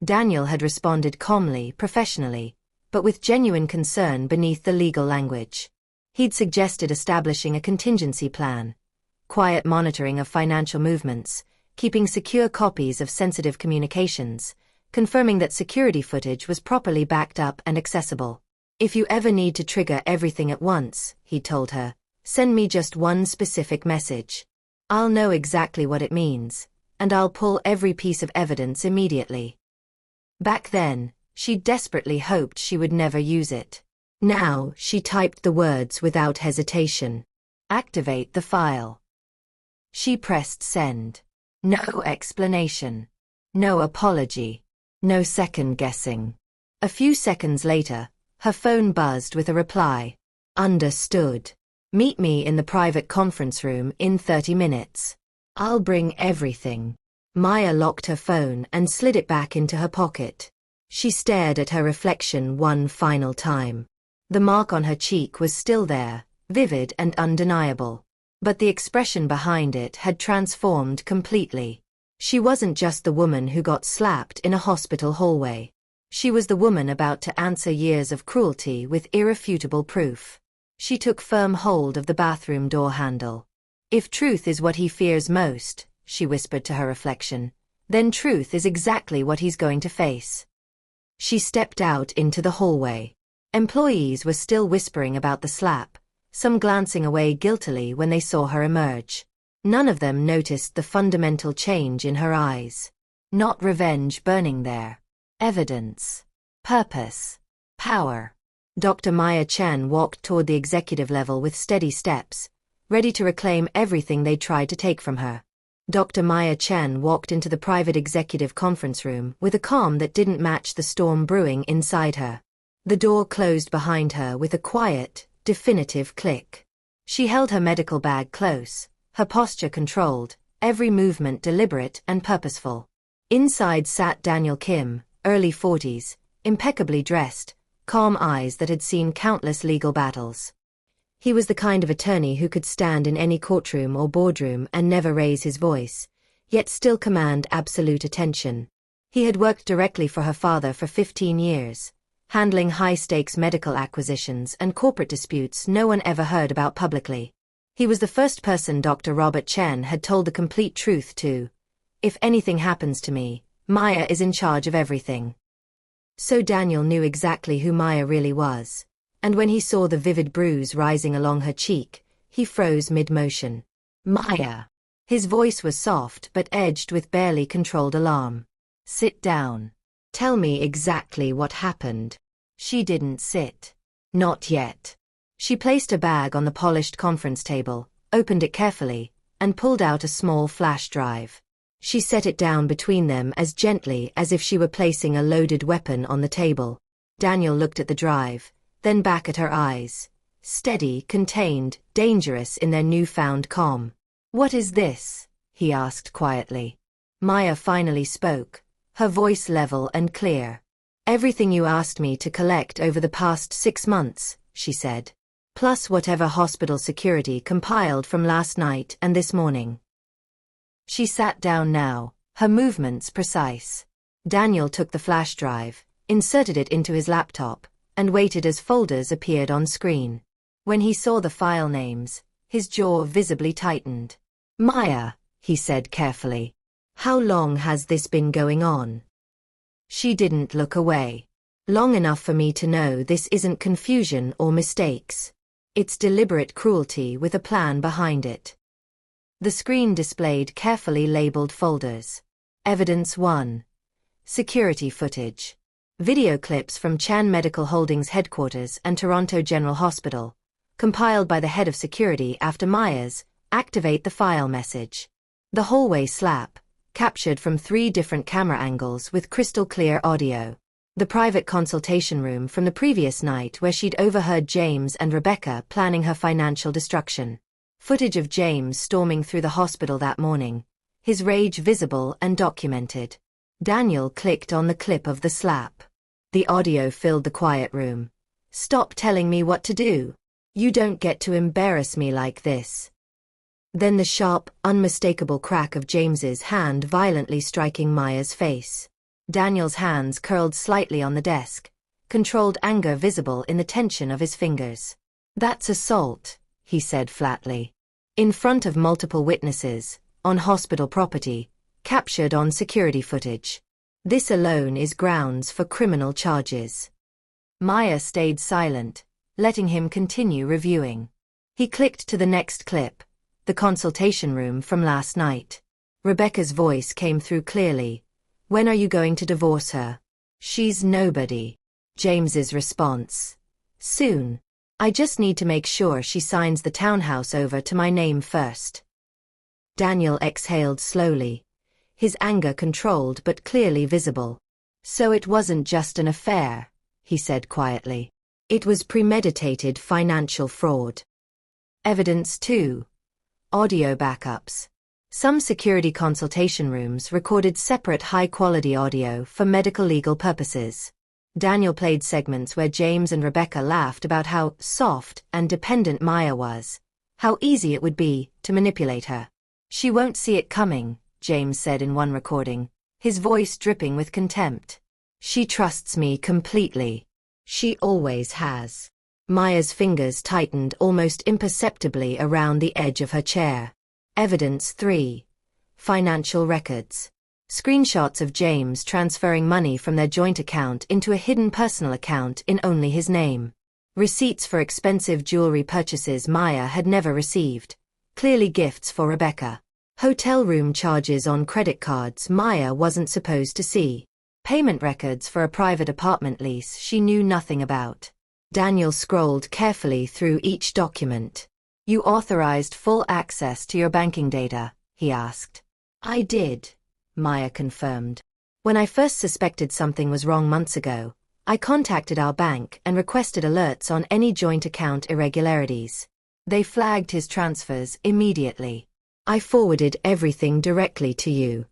Daniel had responded calmly, professionally, but with genuine concern beneath the legal language. He'd suggested establishing a contingency plan, quiet monitoring of financial movements, keeping secure copies of sensitive communications, confirming that security footage was properly backed up and accessible. "If you ever need to trigger everything at once," he told her, "send me just one specific message. I'll know exactly what it means, and I'll pull every piece of evidence immediately." Back then, she desperately hoped she would never use it. Now, she typed the words without hesitation. "Activate the file." She pressed send. No explanation. No apology. No second-guessing. A few seconds later, her phone buzzed with a reply. "Understood. Meet me in the private conference room in 30 minutes. I'll bring everything." Maya locked her phone and slid it back into her pocket. She stared at her reflection one final time. The mark on her cheek was still there, vivid and undeniable. But the expression behind it had transformed completely. She wasn't just the woman who got slapped in a hospital hallway. She was the woman about to answer years of cruelty with irrefutable proof. She took firm hold of the bathroom door handle. "If truth is what he fears most," she whispered to her reflection, "then truth is exactly what he's going to face." She stepped out into the hallway. Employees were still whispering about the slap, some glancing away guiltily when they saw her emerge. None of them noticed the fundamental change in her eyes. Not revenge burning there. Evidence. Purpose. Power. Dr. Maya Chen walked toward the executive level with steady steps, ready to reclaim everything they tried to take from her. Dr. Maya Chen walked into the private executive conference room with a calm that didn't match the storm brewing inside her. The door closed behind her with a quiet, definitive click. She held her medical bag close, her posture controlled, every movement deliberate and purposeful. Inside sat Daniel Kim, early 40s, impeccably dressed, calm eyes that had seen countless legal battles. He was the kind of attorney who could stand in any courtroom or boardroom and never raise his voice, yet still command absolute attention. He had worked directly for her father for 15 years, handling high-stakes medical acquisitions and corporate disputes no one ever heard about publicly. He was the first person Dr. Robert Chen had told the complete truth to. If anything happens to me, Maya is in charge of everything. So Daniel knew exactly who Maya really was, and when he saw the vivid bruise rising along her cheek, he froze mid-motion. Maya. His voice was soft but edged with barely controlled alarm. Sit down. Tell me exactly what happened. She didn't sit. Not yet. She placed a bag on the polished conference table, opened it carefully, and pulled out a small flash drive. She set it down between them as gently as if she were placing a loaded weapon on the table. Daniel looked at the drive, then back at her eyes. Steady, contained, dangerous in their newfound calm. What is this? He asked quietly. Maya finally spoke, her voice level and clear. Everything you asked me to collect over the past 6 months, she said. Plus whatever hospital security compiled from last night and this morning. She sat down now, her movements precise. Daniel took the flash drive, inserted it into his laptop, and waited as folders appeared on screen. When he saw the file names, his jaw visibly tightened. Maya, he said carefully. How long has this been going on? She didn't look away. Long enough for me to know this isn't confusion or mistakes. It's deliberate cruelty with a plan behind it. The screen displayed carefully labeled folders. Evidence 1. Security footage. Video clips from Chan Medical Holdings headquarters and Toronto General Hospital, compiled by the head of security after Maya's activate the file message. The hallway slap, captured from 3 different camera angles with crystal clear audio. The private consultation room from the previous night where she'd overheard James and Rebecca planning her financial destruction. Footage of James storming through the hospital that morning, his rage visible and documented. Daniel clicked on the clip of the slap. The audio filled the quiet room. Stop telling me what to do. You don't get to embarrass me like this. Then the sharp, unmistakable crack of James's hand violently striking Maya's face. Daniel's hands curled slightly on the desk, controlled anger visible in the tension of his fingers. That's assault, he said flatly. In front of multiple witnesses, on hospital property, captured on security footage. This alone is grounds for criminal charges. Maya stayed silent, letting him continue reviewing. He clicked to the next clip, the consultation room from last night. Rebecca's voice came through clearly. When are you going to divorce her? She's nobody. James's response. Soon. I just need to make sure she signs the townhouse over to my name first. Daniel exhaled slowly, his anger controlled but clearly visible. So it wasn't just an affair, he said quietly. It was premeditated financial fraud. Evidence 2. Audio backups. Some security consultation rooms recorded separate high-quality audio for medical legal purposes. Daniel played segments where James and Rebecca laughed about how soft and dependent Maya was, how easy it would be to manipulate her. She won't see it coming, James said in one recording, his voice dripping with contempt. She trusts me completely. She always has. Maya's fingers tightened almost imperceptibly around the edge of her chair. Evidence 3. Financial records. Screenshots of James transferring money from their joint account into a hidden personal account in only his name. Receipts for expensive jewelry purchases Maya had never received. Clearly gifts for Rebecca. Hotel room charges on credit cards Maya wasn't supposed to see. Payment records for a private apartment lease she knew nothing about. Daniel scrolled carefully through each document. You authorized full access to your banking data, he asked. I did, Maya confirmed. When I first suspected something was wrong months ago, I contacted our bank and requested alerts on any joint account irregularities. They flagged his transfers immediately. I forwarded everything directly to you.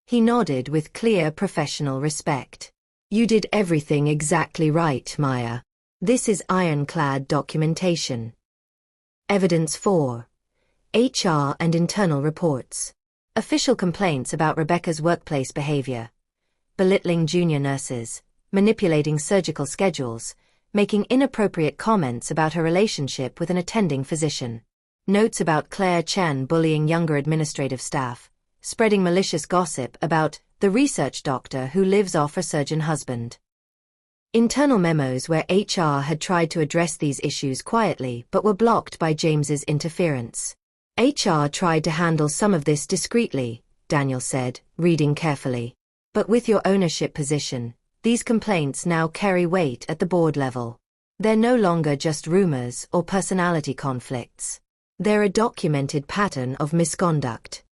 He nodded with clear professional respect. You did everything exactly right, Maya. This is ironclad documentation. Evidence 4. HR and internal reports. Official complaints about Rebecca's workplace behavior. Belittling junior nurses, manipulating surgical schedules, making inappropriate comments about her relationship with an attending physician. Notes about Claire Chen bullying younger administrative staff, spreading malicious gossip about the research doctor who lives off her surgeon husband. Internal memos where HR had tried to address these issues quietly but were blocked by James's interference. HR tried to handle some of this discreetly, Daniel said, reading carefully. But with your ownership position, these complaints now carry weight at the board level. They're no longer just rumors or personality conflicts. They're a documented pattern of misconduct.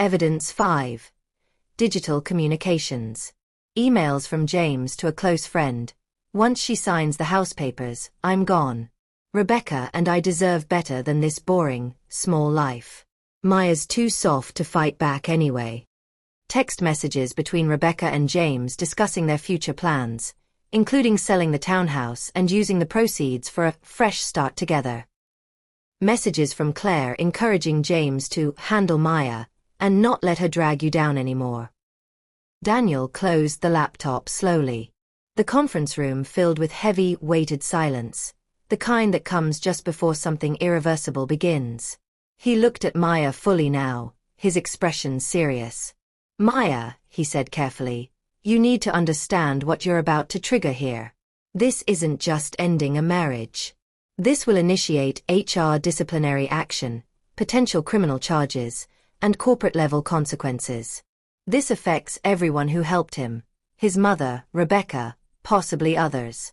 Evidence 5. Digital communications. Emails from James to a close friend. Once she signs the house papers, I'm gone. Rebecca and I deserve better than this boring, small life. Maya's too soft to fight back anyway. Text messages between Rebecca and James discussing their future plans, including selling the townhouse and using the proceeds for a fresh start together. Messages from Claire encouraging James to handle Maya and not let her drag you down anymore. Daniel closed the laptop slowly. The conference room filled with heavy, weighted silence, the kind that comes just before something irreversible begins. He looked at Maya fully now, his expression serious. Maya, he said carefully, you need to understand what you're about to trigger here. This isn't just ending a marriage. This will initiate HR disciplinary action, potential criminal charges, and corporate-level consequences. This affects everyone who helped him, his mother, Rebecca, possibly others.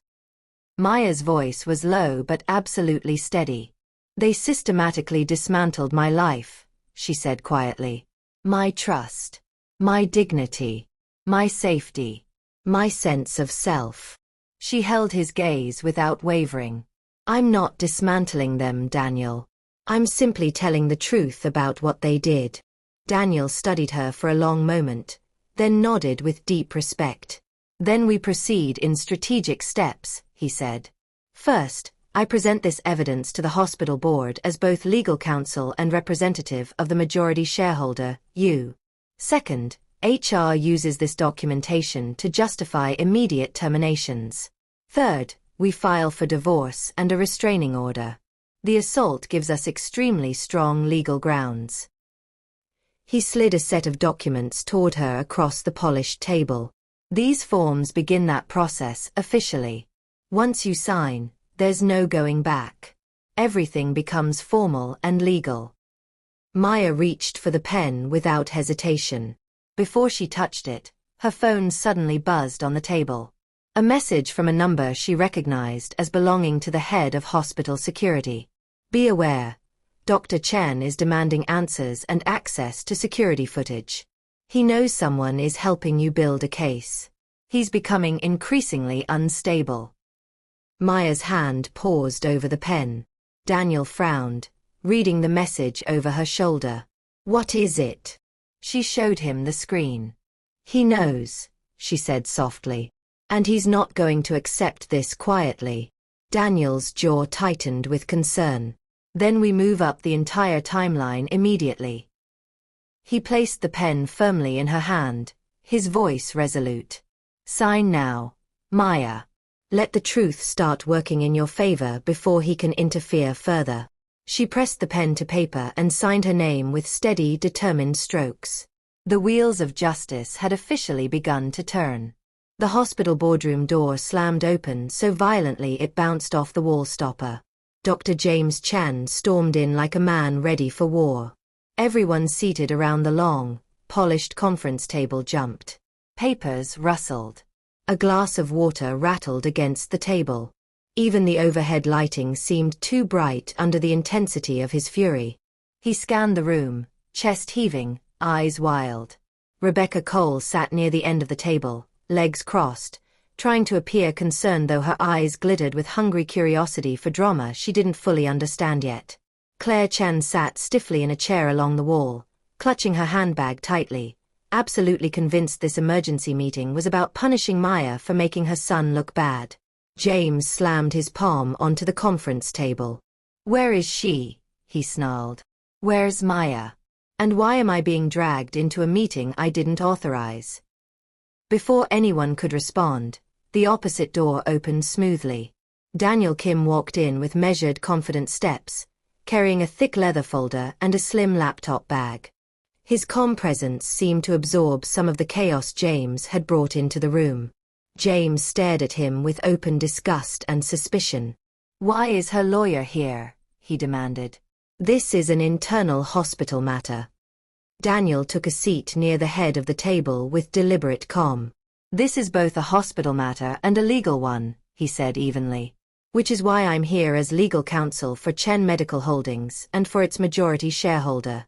Maya's voice was low but absolutely steady. They systematically dismantled my life, she said quietly. My trust. My dignity. My safety. My sense of self. She held his gaze without wavering. I'm not dismantling them, Daniel. I'm simply telling the truth about what they did. Daniel studied her for a long moment, then nodded with deep respect. Then we proceed in strategic steps, he said. First, I present this evidence to the hospital board as both legal counsel and representative of the majority shareholder, you. Second, HR uses this documentation to justify immediate terminations. Third, we file for divorce and a restraining order. The assault gives us extremely strong legal grounds. He slid a set of documents toward her across the polished table. These forms begin that process officially. Once you sign, there's no going back. Everything becomes formal and legal. Maya reached for the pen without hesitation. Before she touched it, her phone suddenly buzzed on the table. A message from a number she recognized as belonging to the head of hospital security. Be aware, Dr. Chen is demanding answers and access to security footage. He knows someone is helping you build a case. He's becoming increasingly unstable. Maya's hand paused over the pen. Daniel frowned, reading the message over her shoulder. What is it? She showed him the screen. He knows, she said softly. And he's not going to accept this quietly. Daniel's jaw tightened with concern. Then we move up the entire timeline immediately. He placed the pen firmly in her hand, his voice resolute. Sign now, Maya. Let the truth start working in your favor before he can interfere further. She pressed the pen to paper and signed her name with steady, determined strokes. The wheels of justice had officially begun to turn. The hospital boardroom door slammed open so violently it bounced off the wall stopper. Dr. James Chan stormed in like a man ready for war. Everyone seated around the long, polished conference table jumped. Papers rustled. A glass of water rattled against the table. Even the overhead lighting seemed too bright under the intensity of his fury. He scanned the room, chest heaving, eyes wild. Rebecca Cole sat near the end of the table, legs crossed, trying to appear concerned though her eyes glittered with hungry curiosity for drama she didn't fully understand yet. Claire Chen sat stiffly in a chair along the wall, clutching her handbag tightly, absolutely convinced this emergency meeting was about punishing Maya for making her son look bad. James slammed his palm onto the conference table. Where is she? He snarled. Where's Maya? And why am I being dragged into a meeting I didn't authorize? Before anyone could respond, the opposite door opened smoothly. Daniel Kim walked in with measured, confident steps, carrying a thick leather folder and a slim laptop bag. His calm presence seemed to absorb some of the chaos James had brought into the room. James stared at him with open disgust and suspicion. Why is her lawyer here? He demanded. This is an internal hospital matter. Daniel took a seat near the head of the table with deliberate calm. This is both a hospital matter and a legal one, he said evenly. Which is why I'm here as legal counsel for Chen Medical Holdings and for its majority shareholder.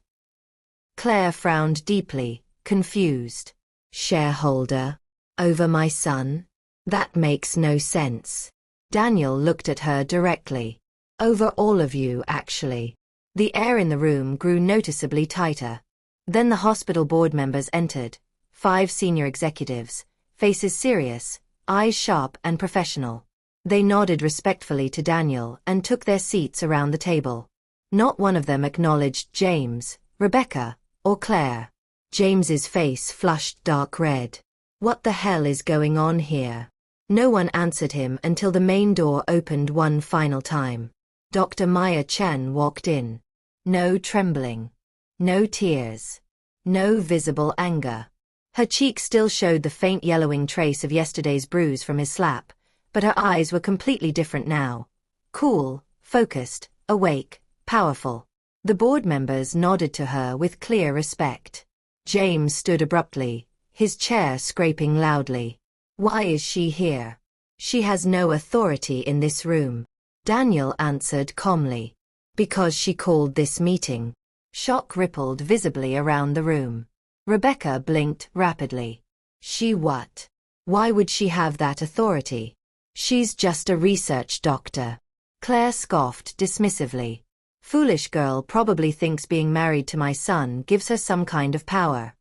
Claire frowned deeply, confused. Shareholder? Over my son? That makes no sense. Daniel looked at her directly. Over all of you, actually. The air in the room grew noticeably tighter. Then the hospital board members entered, 5 senior executives, faces serious, eyes sharp and professional. They nodded respectfully to Daniel and took their seats around the table. Not one of them acknowledged James, Rebecca, or Claire. James's face flushed dark red. What the hell is going on here? No one answered him until the main door opened one final time. Dr. Maya Chen walked in. No trembling. No tears. No visible anger. Her cheek still showed the faint yellowing trace of yesterday's bruise from his slap, but her eyes were completely different now. Cool, focused, awake, powerful. The board members nodded to her with clear respect. James stood abruptly, his chair scraping loudly. Why is she here? She has no authority in this room. Daniel answered calmly. Because she called this meeting. Shock rippled visibly around the room. Rebecca blinked rapidly. She what? Why would she have that authority? She's just a research doctor. Claire scoffed dismissively. Foolish girl probably thinks being married to my son gives her some kind of power.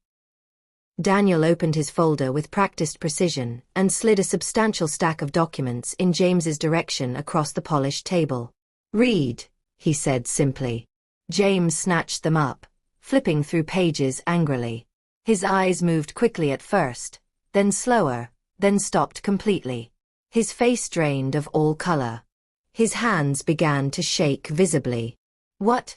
Daniel opened his folder with practiced precision and slid a substantial stack of documents in James's direction across the polished table. Read, he said simply. James snatched them up, flipping through pages angrily. His eyes moved quickly at first, then slower, then stopped completely. His face drained of all color. His hands began to shake visibly. What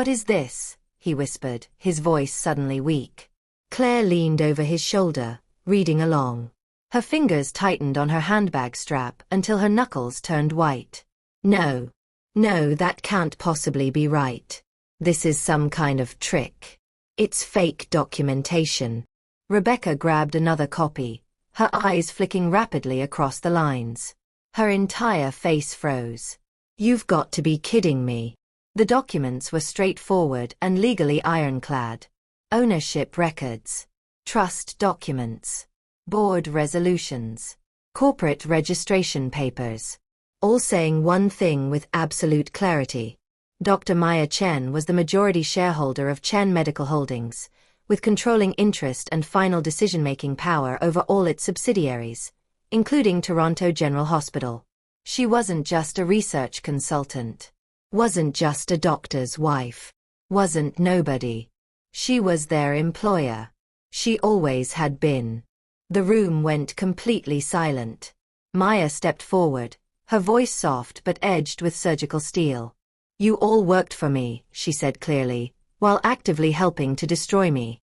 is this? He whispered, his voice suddenly weak. Claire leaned over his shoulder, reading along. Her fingers tightened on her handbag strap until her knuckles turned white. No, that can't possibly be right. This is some kind of trick. It's fake documentation. Rebecca grabbed another copy, her eyes flicking rapidly across the lines. Her entire face froze. You've got to be kidding me. The documents were straightforward and legally ironclad. Ownership records, trust documents, board resolutions, corporate registration papers, all saying one thing with absolute clarity. Dr. Maya Chen was the majority shareholder of Chen Medical Holdings, with controlling interest and final decision-making power over all its subsidiaries, including Toronto General Hospital. She wasn't just a research consultant, wasn't just a doctor's wife, wasn't nobody. She was their employer. She always had been. The room went completely silent. Maya stepped forward, her voice soft but edged with surgical steel. You all worked for me, she said clearly, while actively helping to destroy me.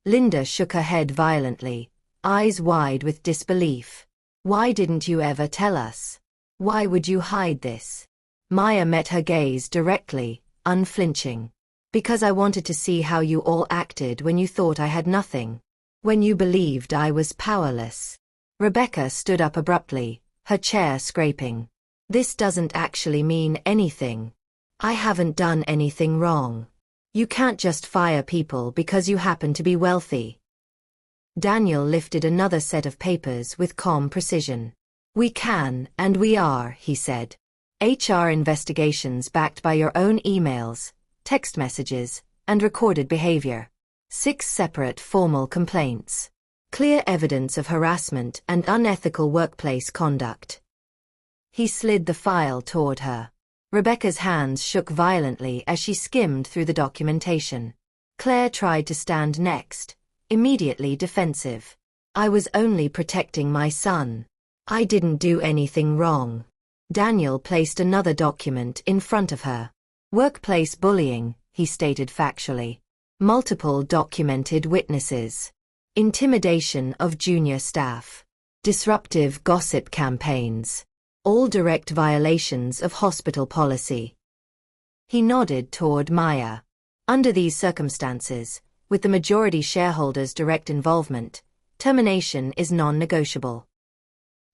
Linda shook her head violently, eyes wide with disbelief. Why didn't you ever tell us? Why would you hide this? Maya met her gaze directly, unflinching. Because I wanted to see how you all acted when you thought I had nothing. When you believed I was powerless. Rebecca stood up abruptly, her chair scraping. This doesn't actually mean anything. I haven't done anything wrong. You can't just fire people because you happen to be wealthy. Daniel lifted another set of papers with calm precision. We can, and we are, he said. HR investigations backed by your own emails, text messages, and recorded behavior. 6 separate formal complaints. Clear evidence of harassment and unethical workplace conduct. He slid the file toward her. Rebecca's hands shook violently as she skimmed through the documentation. Claire tried to stand next, immediately defensive. I was only protecting my son. I didn't do anything wrong. Daniel placed another document in front of her. Workplace bullying, he stated factually. Multiple documented witnesses. Intimidation of junior staff. Disruptive gossip campaigns. All direct violations of hospital policy. He nodded toward Maya. Under these circumstances, with the majority shareholders' direct involvement, termination is non-negotiable.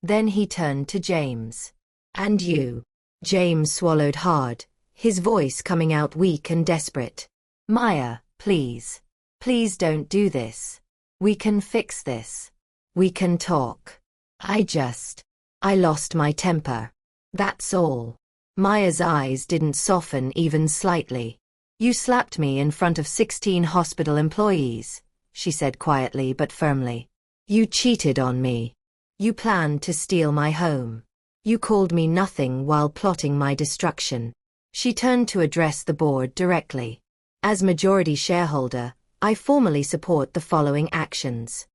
Then he turned to James. And you? James swallowed hard, his voice coming out weak and desperate. Maya, please. Please don't do this. We can fix this. We can talk. I lost my temper. That's all. Maya's eyes didn't soften even slightly. You slapped me in front of 16 hospital employees, she said quietly but firmly. You cheated on me. You planned to steal my home. You called me nothing while plotting my destruction. She turned to address the board directly. As majority shareholder, I formally support the following actions.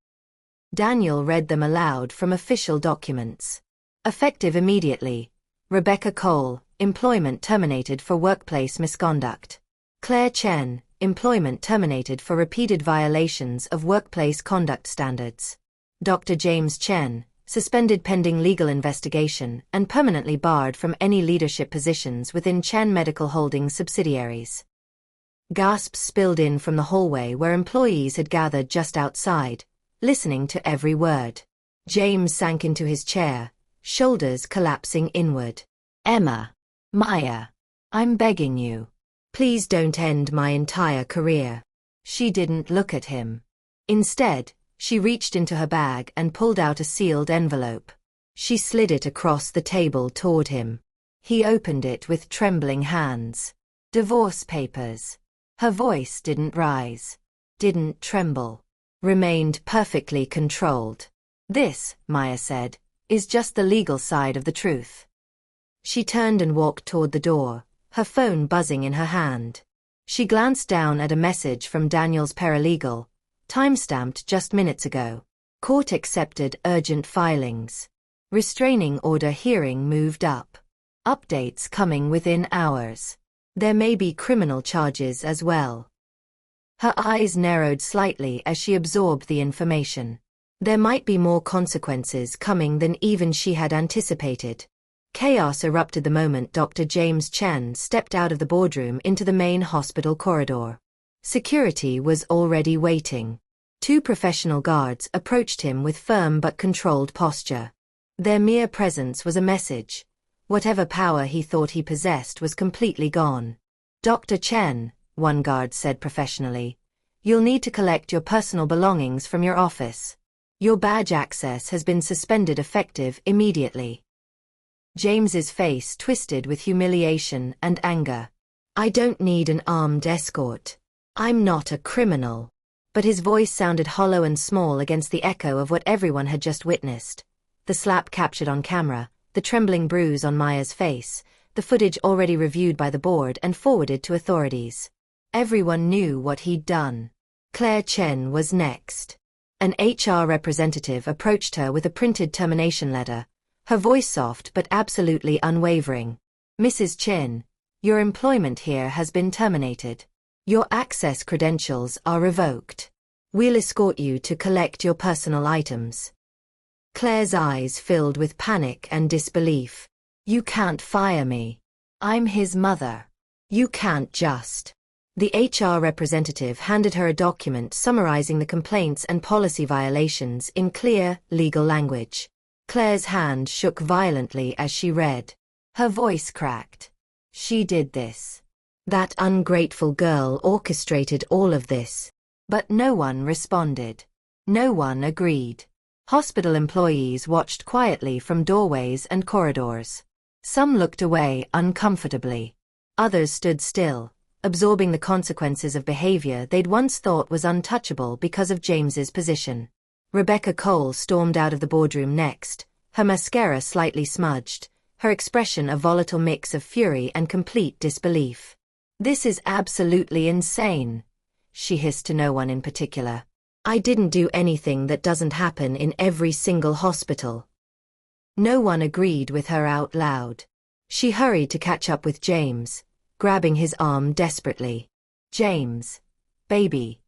Daniel read them aloud from official documents. Effective immediately. Rebecca Cole, employment terminated for workplace misconduct. Claire Chen, employment terminated for repeated violations of workplace conduct standards. Dr. James Chen, suspended pending legal investigation and permanently barred from any leadership positions within Chen Medical Holdings subsidiaries. Gasps spilled in from the hallway where employees had gathered just outside, listening to every word. James sank into his chair, shoulders collapsing inward. Emma. Maya. I'm begging you. Please don't end my entire career. She didn't look at him. Instead, she reached into her bag and pulled out a sealed envelope. She slid it across the table toward him. He opened it with trembling hands. Divorce papers. Her voice didn't rise. Didn't tremble. Remained perfectly controlled. This, Maya said, is just the legal side of the truth. She turned and walked toward the door, her phone buzzing in her hand. She glanced down at a message from Daniel's paralegal, time-stamped just minutes ago. Court accepted urgent filings. Restraining order hearing moved up. Updates coming within hours. There may be criminal charges as well. Her eyes narrowed slightly as she absorbed the information. There might be more consequences coming than even she had anticipated. Chaos erupted the moment Dr. James Chen stepped out of the boardroom into the main hospital corridor. Security was already waiting. 2 professional guards approached him with firm but controlled posture. Their mere presence was a message. Whatever power he thought he possessed was completely gone. Dr. Chen, one guard said professionally, you'll need to collect your personal belongings from your office. Your badge access has been suspended effective immediately. James's face twisted with humiliation and anger. I don't need an armed escort. I'm not a criminal. But his voice sounded hollow and small against the echo of what everyone had just witnessed. The slap captured on camera, the trembling bruise on Maya's face, the footage already reviewed by the board and forwarded to authorities. Everyone knew what he'd done. Claire Chen was next. An HR representative approached her with a printed termination letter, her voice soft but absolutely unwavering. Mrs. Chen, your employment here has been terminated. Your access credentials are revoked. We'll escort you to collect your personal items. Claire's eyes filled with panic and disbelief. You can't fire me. I'm his mother. You can't just. The HR representative handed her a document summarizing the complaints and policy violations in clear, legal language. Claire's hand shook violently as she read. Her voice cracked. She did this. That ungrateful girl orchestrated all of this. But no one responded. No one agreed. Hospital employees watched quietly from doorways and corridors. Some looked away uncomfortably. Others stood still, absorbing the consequences of behavior they'd once thought was untouchable because of James's position. Rebecca Cole stormed out of the boardroom next, her mascara slightly smudged, her expression a volatile mix of fury and complete disbelief. "This is absolutely insane," she hissed to no one in particular. "I didn't do anything that doesn't happen in every single hospital." No one agreed with her out loud. She hurried to catch up with James, grabbing his arm desperately. "James, baby,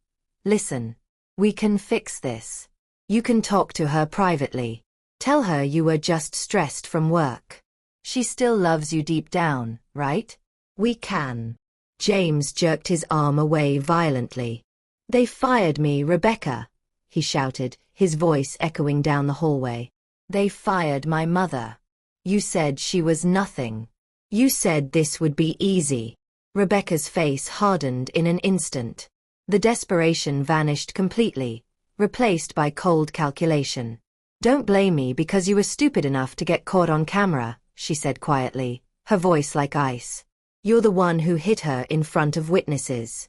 listen. We can fix this. You can talk to her privately. Tell her you were just stressed from work. She still loves you deep down, right? We can." James jerked his arm away violently. "They fired me, Rebecca," he shouted, his voice echoing down the hallway. "They fired my mother. You said she was nothing. You said this would be easy." Rebecca's face hardened in an instant. The desperation vanished completely, replaced by cold calculation. "Don't blame me because you were stupid enough to get caught on camera," she said quietly, her voice like ice. "You're the one who hit her in front of witnesses."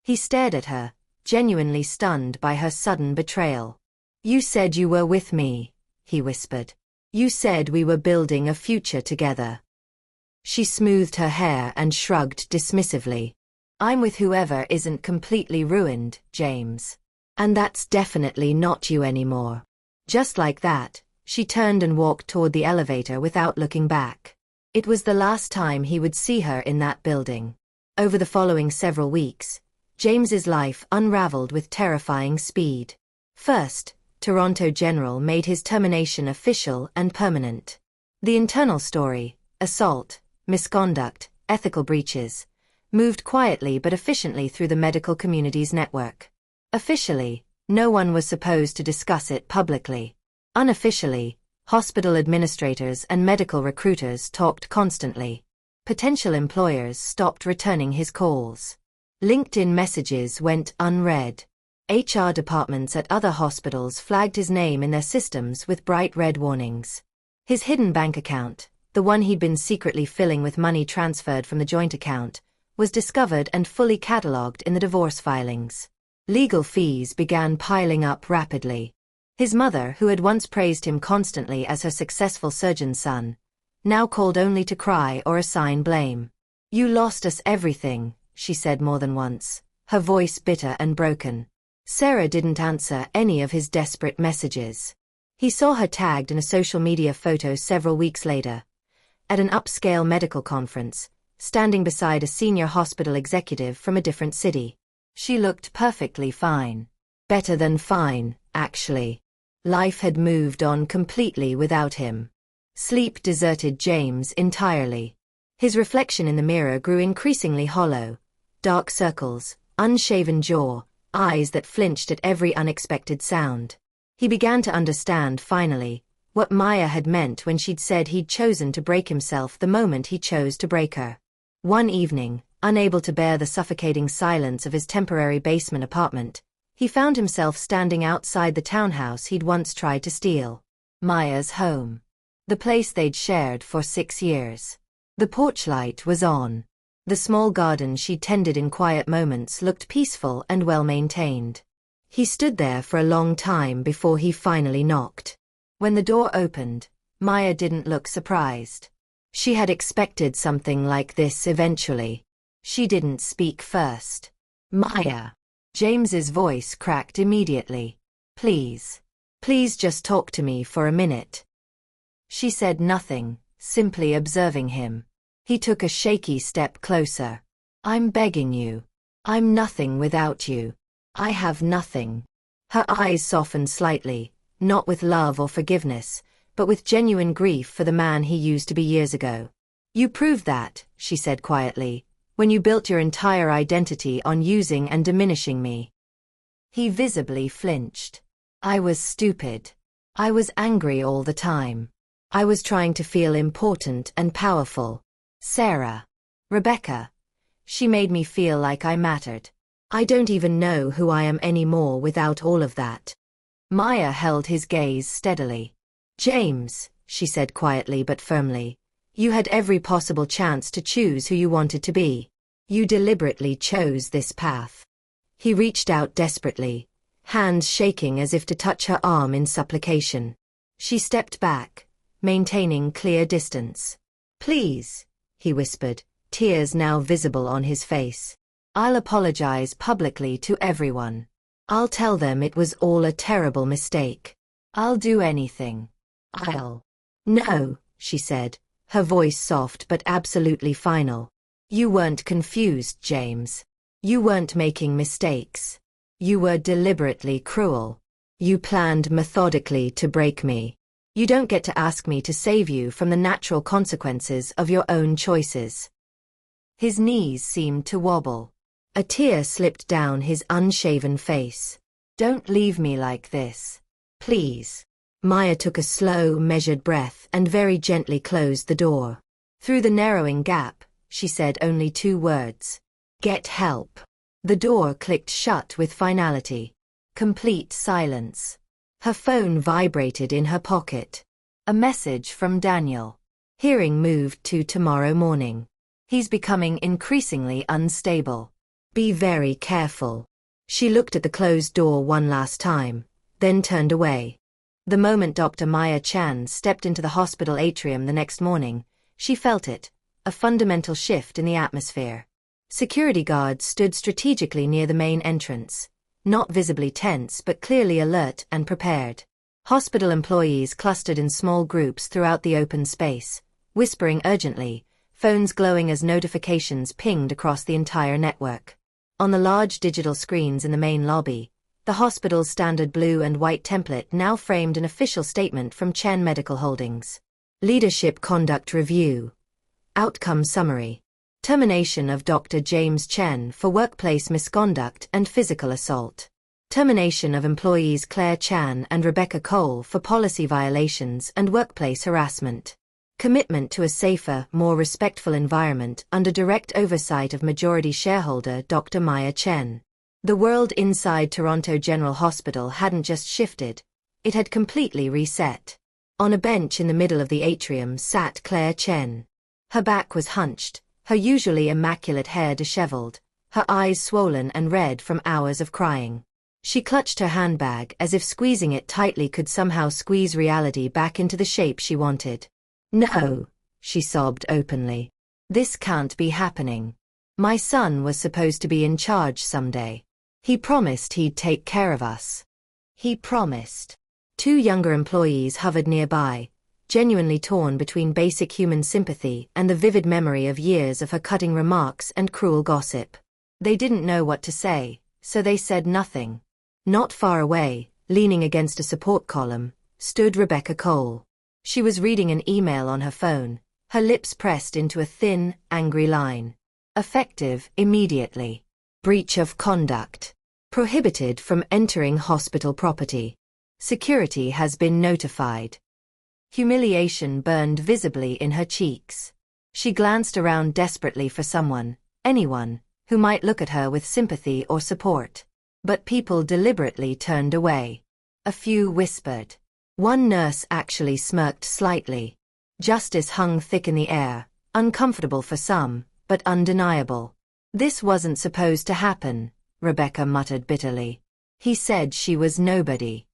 He stared at her, genuinely stunned by her sudden betrayal. "You said you were with me," he whispered. "You said we were building a future together." She smoothed her hair and shrugged dismissively. "I'm with whoever isn't completely ruined, James. And that's definitely not you anymore." Just like that, she turned and walked toward the elevator without looking back. It was the last time he would see her in that building. Over the following several weeks, James's life unraveled with terrifying speed. First, Toronto General made his termination official and permanent. The internal story, assault, misconduct, ethical breaches, moved quietly but efficiently through the medical community's network. Officially, no one was supposed to discuss it publicly. Unofficially, hospital administrators and medical recruiters talked constantly. Potential employers stopped returning his calls. LinkedIn messages went unread. HR departments at other hospitals flagged his name in their systems with bright red warnings. His hidden bank account, the one he'd been secretly filling with money transferred from the joint account, was discovered and fully catalogued in the divorce filings. Legal fees began piling up rapidly. His mother, who had once praised him constantly as her successful surgeon's son, now called only to cry or assign blame. "You lost us everything," she said more than once, her voice bitter and broken. Sarah didn't answer any of his desperate messages. He saw her tagged in a social media photo several weeks later, at an upscale medical conference, standing beside a senior hospital executive from a different city. She looked perfectly fine. Better than fine, actually. Life had moved on completely without him. Sleep deserted James entirely. His reflection in the mirror grew increasingly hollow. Dark circles, unshaven jaw, eyes that flinched at every unexpected sound. He began to understand, finally, what Maya had meant when she'd said he'd chosen to break himself the moment he chose to break her. One evening, unable to bear the suffocating silence of his temporary basement apartment, he found himself standing outside the townhouse he'd once tried to steal. Maya's home. The place they'd shared for 6 years. The porch light was on. The small garden she'd tended in quiet moments looked peaceful and well-maintained. He stood there for a long time before he finally knocked. When the door opened, Maya didn't look surprised. She had expected something like this eventually. She didn't speak first. "Maya." James's voice cracked immediately. Please just talk to me for a minute." She said nothing, simply observing him. He took a shaky step closer. "I'm begging you. I'm nothing without you. I have nothing." Her eyes softened slightly, not with love or forgiveness, but with genuine grief for the man he used to be years ago. "You proved that," she said quietly, "when you built your entire identity on using and diminishing me." He visibly flinched. "I was stupid. I was angry all the time. I was trying to feel important and powerful. Sarah. Rebecca. She made me feel like I mattered. I don't even know who I am anymore without all of that." Maya held his gaze steadily. "James," she said quietly but firmly, "you had every possible chance to choose who you wanted to be. You deliberately chose this path." He reached out desperately, hands shaking as if to touch her arm in supplication. She stepped back, maintaining clear distance. "Please," he whispered, tears now visible on his face. "I'll apologize publicly to everyone. I'll tell them it was all a terrible mistake. I'll do anything. I'll—" "No," she said, her voice soft but absolutely final. "You weren't confused, James. You weren't making mistakes. You were deliberately cruel. You planned methodically to break me. You don't get to ask me to save you from the natural consequences of your own choices." His knees seemed to wobble. A tear slipped down his unshaven face. "Don't leave me like this. Please." Maya took a slow, measured breath and very gently closed the door. Through the narrowing gap, she said only 2 words. "Get help." The door clicked shut with finality. Complete silence. Her phone vibrated in her pocket. A message from Daniel. Hearing moved to tomorrow morning. He's becoming increasingly unstable. Be very careful. She looked at the closed door one last time, then turned away. The moment Dr. Maya Chan stepped into the hospital atrium the next morning, she felt it, a fundamental shift in the atmosphere. Security guards stood strategically near the main entrance, not visibly tense but clearly alert and prepared. Hospital employees clustered in small groups throughout the open space, whispering urgently, phones glowing as notifications pinged across the entire network. On the large digital screens in the main lobby, the hospital's standard blue and white template now framed an official statement from Chen Medical Holdings. Leadership Conduct Review. Outcome Summary. Termination of Dr. James Chen for workplace misconduct and physical assault. Termination of employees Claire Chan and Rebecca Cole for policy violations and workplace harassment. Commitment to a safer, more respectful environment under direct oversight of majority shareholder Dr. Maya Chen. The world inside Toronto General Hospital hadn't just shifted, it had completely reset. On a bench in the middle of the atrium sat Claire Chen. Her back was hunched, her usually immaculate hair disheveled, her eyes swollen and red from hours of crying. She clutched her handbag as if squeezing it tightly could somehow squeeze reality back into the shape she wanted. "No," she sobbed openly. "This can't be happening. My son was supposed to be in charge someday. He promised he'd take care of us. He promised." 2 younger employees hovered nearby, genuinely torn between basic human sympathy and the vivid memory of years of her cutting remarks and cruel gossip. They didn't know what to say, so they said nothing. Not far away, leaning against a support column, stood Rebecca Cole. She was reading an email on her phone, her lips pressed into a thin, angry line. Effective immediately. Breach of conduct. Prohibited from entering hospital property. Security has been notified. Humiliation burned visibly in her cheeks. She glanced around desperately for someone, anyone, who might look at her with sympathy or support. But people deliberately turned away. A few whispered. One nurse actually smirked slightly. Justice hung thick in the air, uncomfortable for some, but undeniable. "This wasn't supposed to happen," Rebecca muttered bitterly. "He said she was nobody.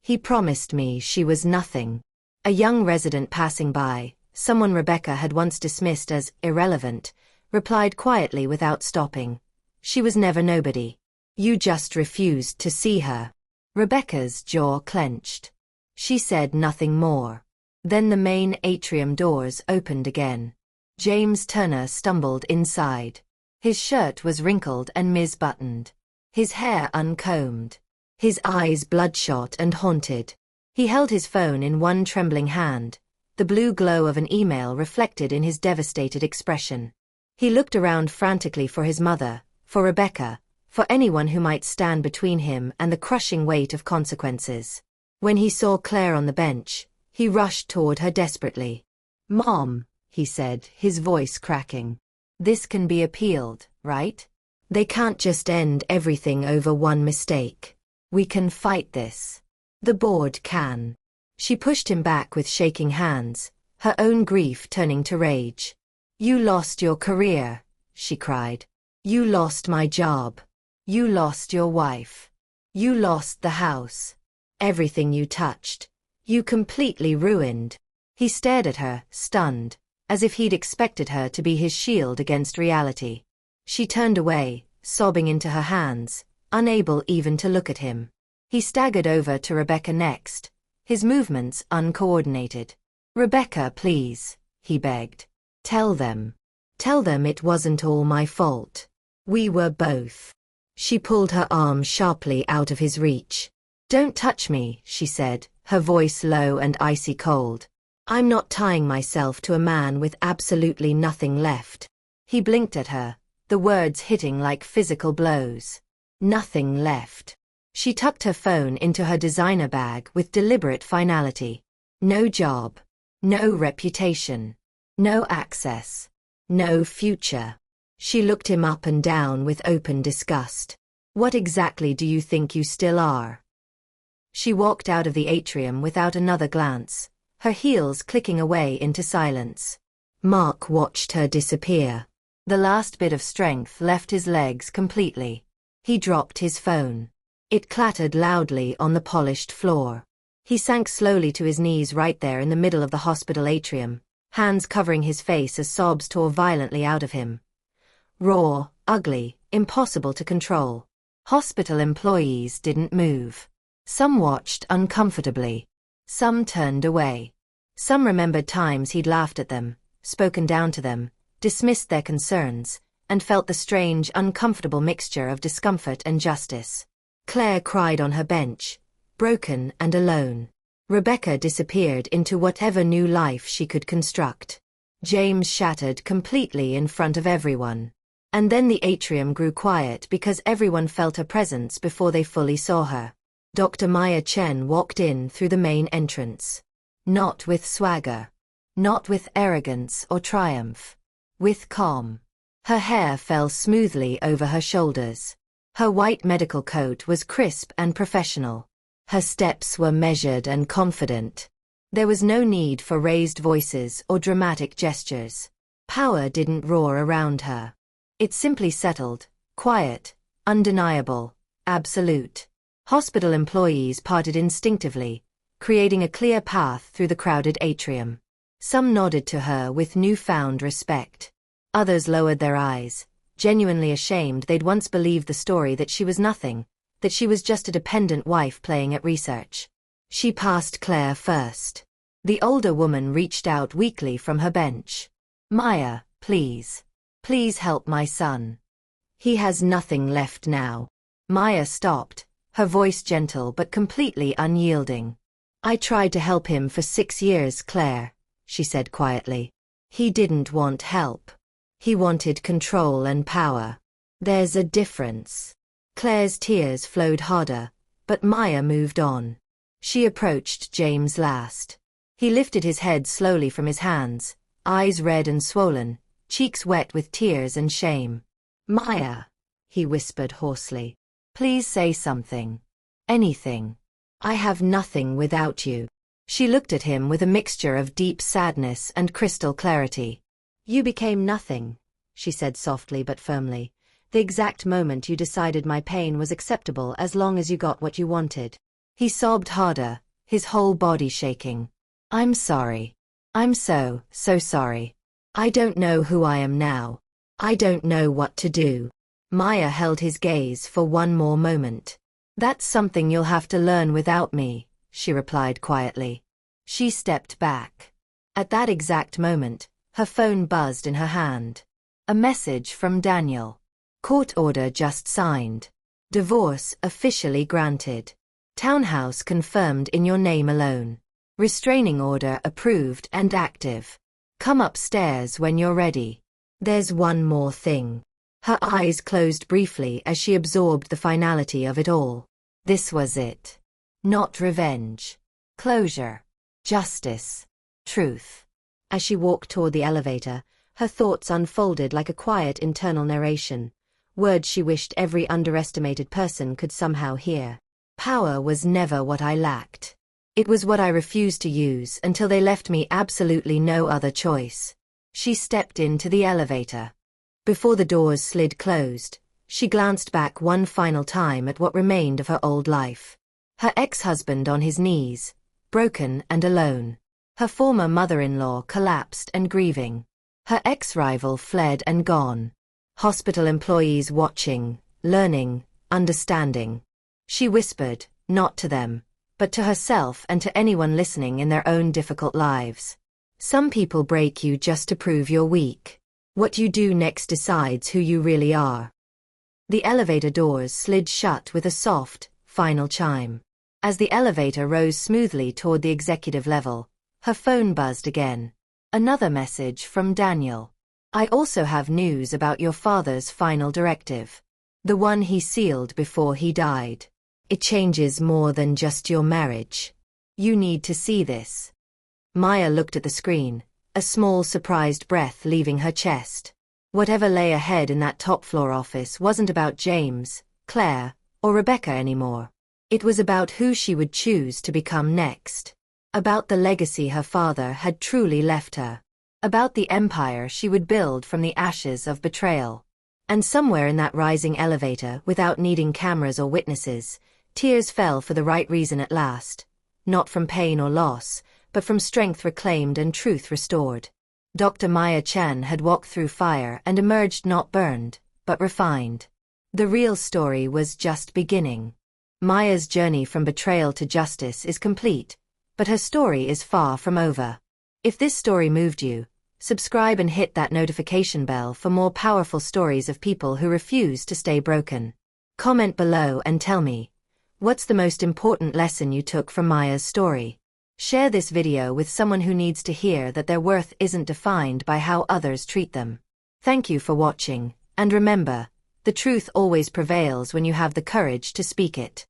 He promised me she was nothing." A young resident passing by, someone Rebecca had once dismissed as irrelevant, replied quietly without stopping. "She was never nobody. You just refused to see her." Rebecca's jaw clenched. She said nothing more. Then the main atrium doors opened again. James Turner stumbled inside. His shirt was wrinkled and misbuttoned. His hair uncombed. His eyes bloodshot and haunted. He held his phone in one trembling hand, the blue glow of an email reflected in his devastated expression. He looked around frantically for his mother, for Rebecca, for anyone who might stand between him and the crushing weight of consequences. When he saw Claire on the bench, he rushed toward her desperately. "Mom," he said, his voice cracking. "This can be appealed, right? They can't just end everything over one mistake. We can fight this. The board can." She pushed him back with shaking hands, her own grief turning to rage. "You lost your career," she cried. "You lost my job. You lost your wife. You lost the house. Everything you touched. You completely ruined." He stared at her, stunned, as if he'd expected her to be his shield against reality. She turned away, sobbing into her hands, unable even to look at him. He staggered over to Rebecca next, his movements uncoordinated. "Rebecca, please," he begged. Tell them it wasn't all my fault. We were both." She pulled her arm sharply out of his reach. "Don't touch me," she said, her voice low and icy cold. "I'm not tying myself to a man with absolutely nothing left." He blinked at her, the words hitting like physical blows. Nothing left. She tucked her phone into her designer bag with deliberate finality. No job. No reputation. No access. No future. She looked him up and down with open disgust. "What exactly do you think you still are?" She walked out of the atrium without another glance, her heels clicking away into silence. Mark watched her disappear. The last bit of strength left his legs completely. He dropped his phone. It clattered loudly on the polished floor. He sank slowly to his knees right there in the middle of the hospital atrium, hands covering his face as sobs tore violently out of him. Raw, ugly, impossible to control. Hospital employees didn't move. Some watched uncomfortably. Some turned away. Some remembered times he'd laughed at them, spoken down to them, dismissed their concerns, and felt the strange, uncomfortable mixture of discomfort and justice. Claire cried on her bench, broken and alone. Rebecca disappeared into whatever new life she could construct. James shattered completely in front of everyone. And then the atrium grew quiet because everyone felt her presence before they fully saw her. Dr. Maya Chen walked in through the main entrance. Not with swagger. Not with arrogance or triumph. With calm. Her hair fell smoothly over her shoulders. Her white medical coat was crisp and professional. Her steps were measured and confident. There was no need for raised voices or dramatic gestures. Power didn't roar around her. It simply settled, quiet, undeniable, absolute. Hospital employees parted instinctively, creating a clear path through the crowded atrium. Some nodded to her with newfound respect. Others lowered their eyes, genuinely ashamed they'd once believed the story that she was nothing, that she was just a dependent wife playing at research. She passed Claire first. The older woman reached out weakly from her bench. "Maya, please. Please help my son. He has nothing left now." Maya stopped, her voice gentle but completely unyielding. "I tried to help him for 6 years, Claire," she said quietly. "He didn't want help. He wanted control and power. There's a difference." Claire's tears flowed harder, but Maya moved on. She approached James last. He lifted his head slowly from his hands, eyes red and swollen, cheeks wet with tears and shame. "Maya," he whispered hoarsely. "Please say something. Anything. I have nothing without you." She looked at him with a mixture of deep sadness and crystal clarity. "You became nothing," she said softly but firmly, "the exact moment you decided my pain was acceptable as long as you got what you wanted." He sobbed harder, his whole body shaking. "I'm sorry. I'm so sorry. I don't know who I am now. I don't know what to do." Maya held his gaze for one more moment. "That's something you'll have to learn without me," she replied quietly. She stepped back. At that exact moment, her phone buzzed in her hand. A message from Daniel. "Court order just signed. Divorce officially granted. Townhouse confirmed in your name alone. Restraining order approved and active. Come upstairs when you're ready. There's one more thing." Her eyes closed briefly as she absorbed the finality of it all. This was it. Not revenge. Closure. Justice. Truth. As she walked toward the elevator, her thoughts unfolded like a quiet internal narration, words she wished every underestimated person could somehow hear. Power was never what I lacked. It was what I refused to use until they left me absolutely no other choice. She stepped into the elevator. Before the doors slid closed, she glanced back one final time at what remained of her old life. Her ex-husband on his knees, broken and alone. Her former mother-in-law collapsed and grieving. Her ex-rival fled and gone. Hospital employees watching, learning, understanding. She whispered, not to them, but to herself and to anyone listening in their own difficult lives. Some people break you just to prove you're weak. What you do next decides who you really are. The elevator doors slid shut with a soft, final chime. As the elevator rose smoothly toward the executive level, her phone buzzed again. Another message from Daniel. I also have news about your father's final directive. The one he sealed before he died. It changes more than just your marriage. You need to see this. Maya looked at the screen, a small surprised breath leaving her chest. Whatever lay ahead in that top-floor office wasn't about James, Claire, or Rebecca anymore. It was about who she would choose to become next. About the legacy her father had truly left her. About the empire she would build from the ashes of betrayal. And somewhere in that rising elevator, without needing cameras or witnesses, tears fell for the right reason at last. Not from pain or loss, but from strength reclaimed and truth restored. Dr. Maya Chen had walked through fire and emerged not burned, but refined. The real story was just beginning. Maya's journey from betrayal to justice is complete, but her story is far from over. If this story moved you, subscribe and hit that notification bell for more powerful stories of people who refuse to stay broken. Comment below and tell me, what's the most important lesson you took from Maya's story? Share this video with someone who needs to hear that their worth isn't defined by how others treat them. Thank you for watching, and remember, the truth always prevails when you have the courage to speak it.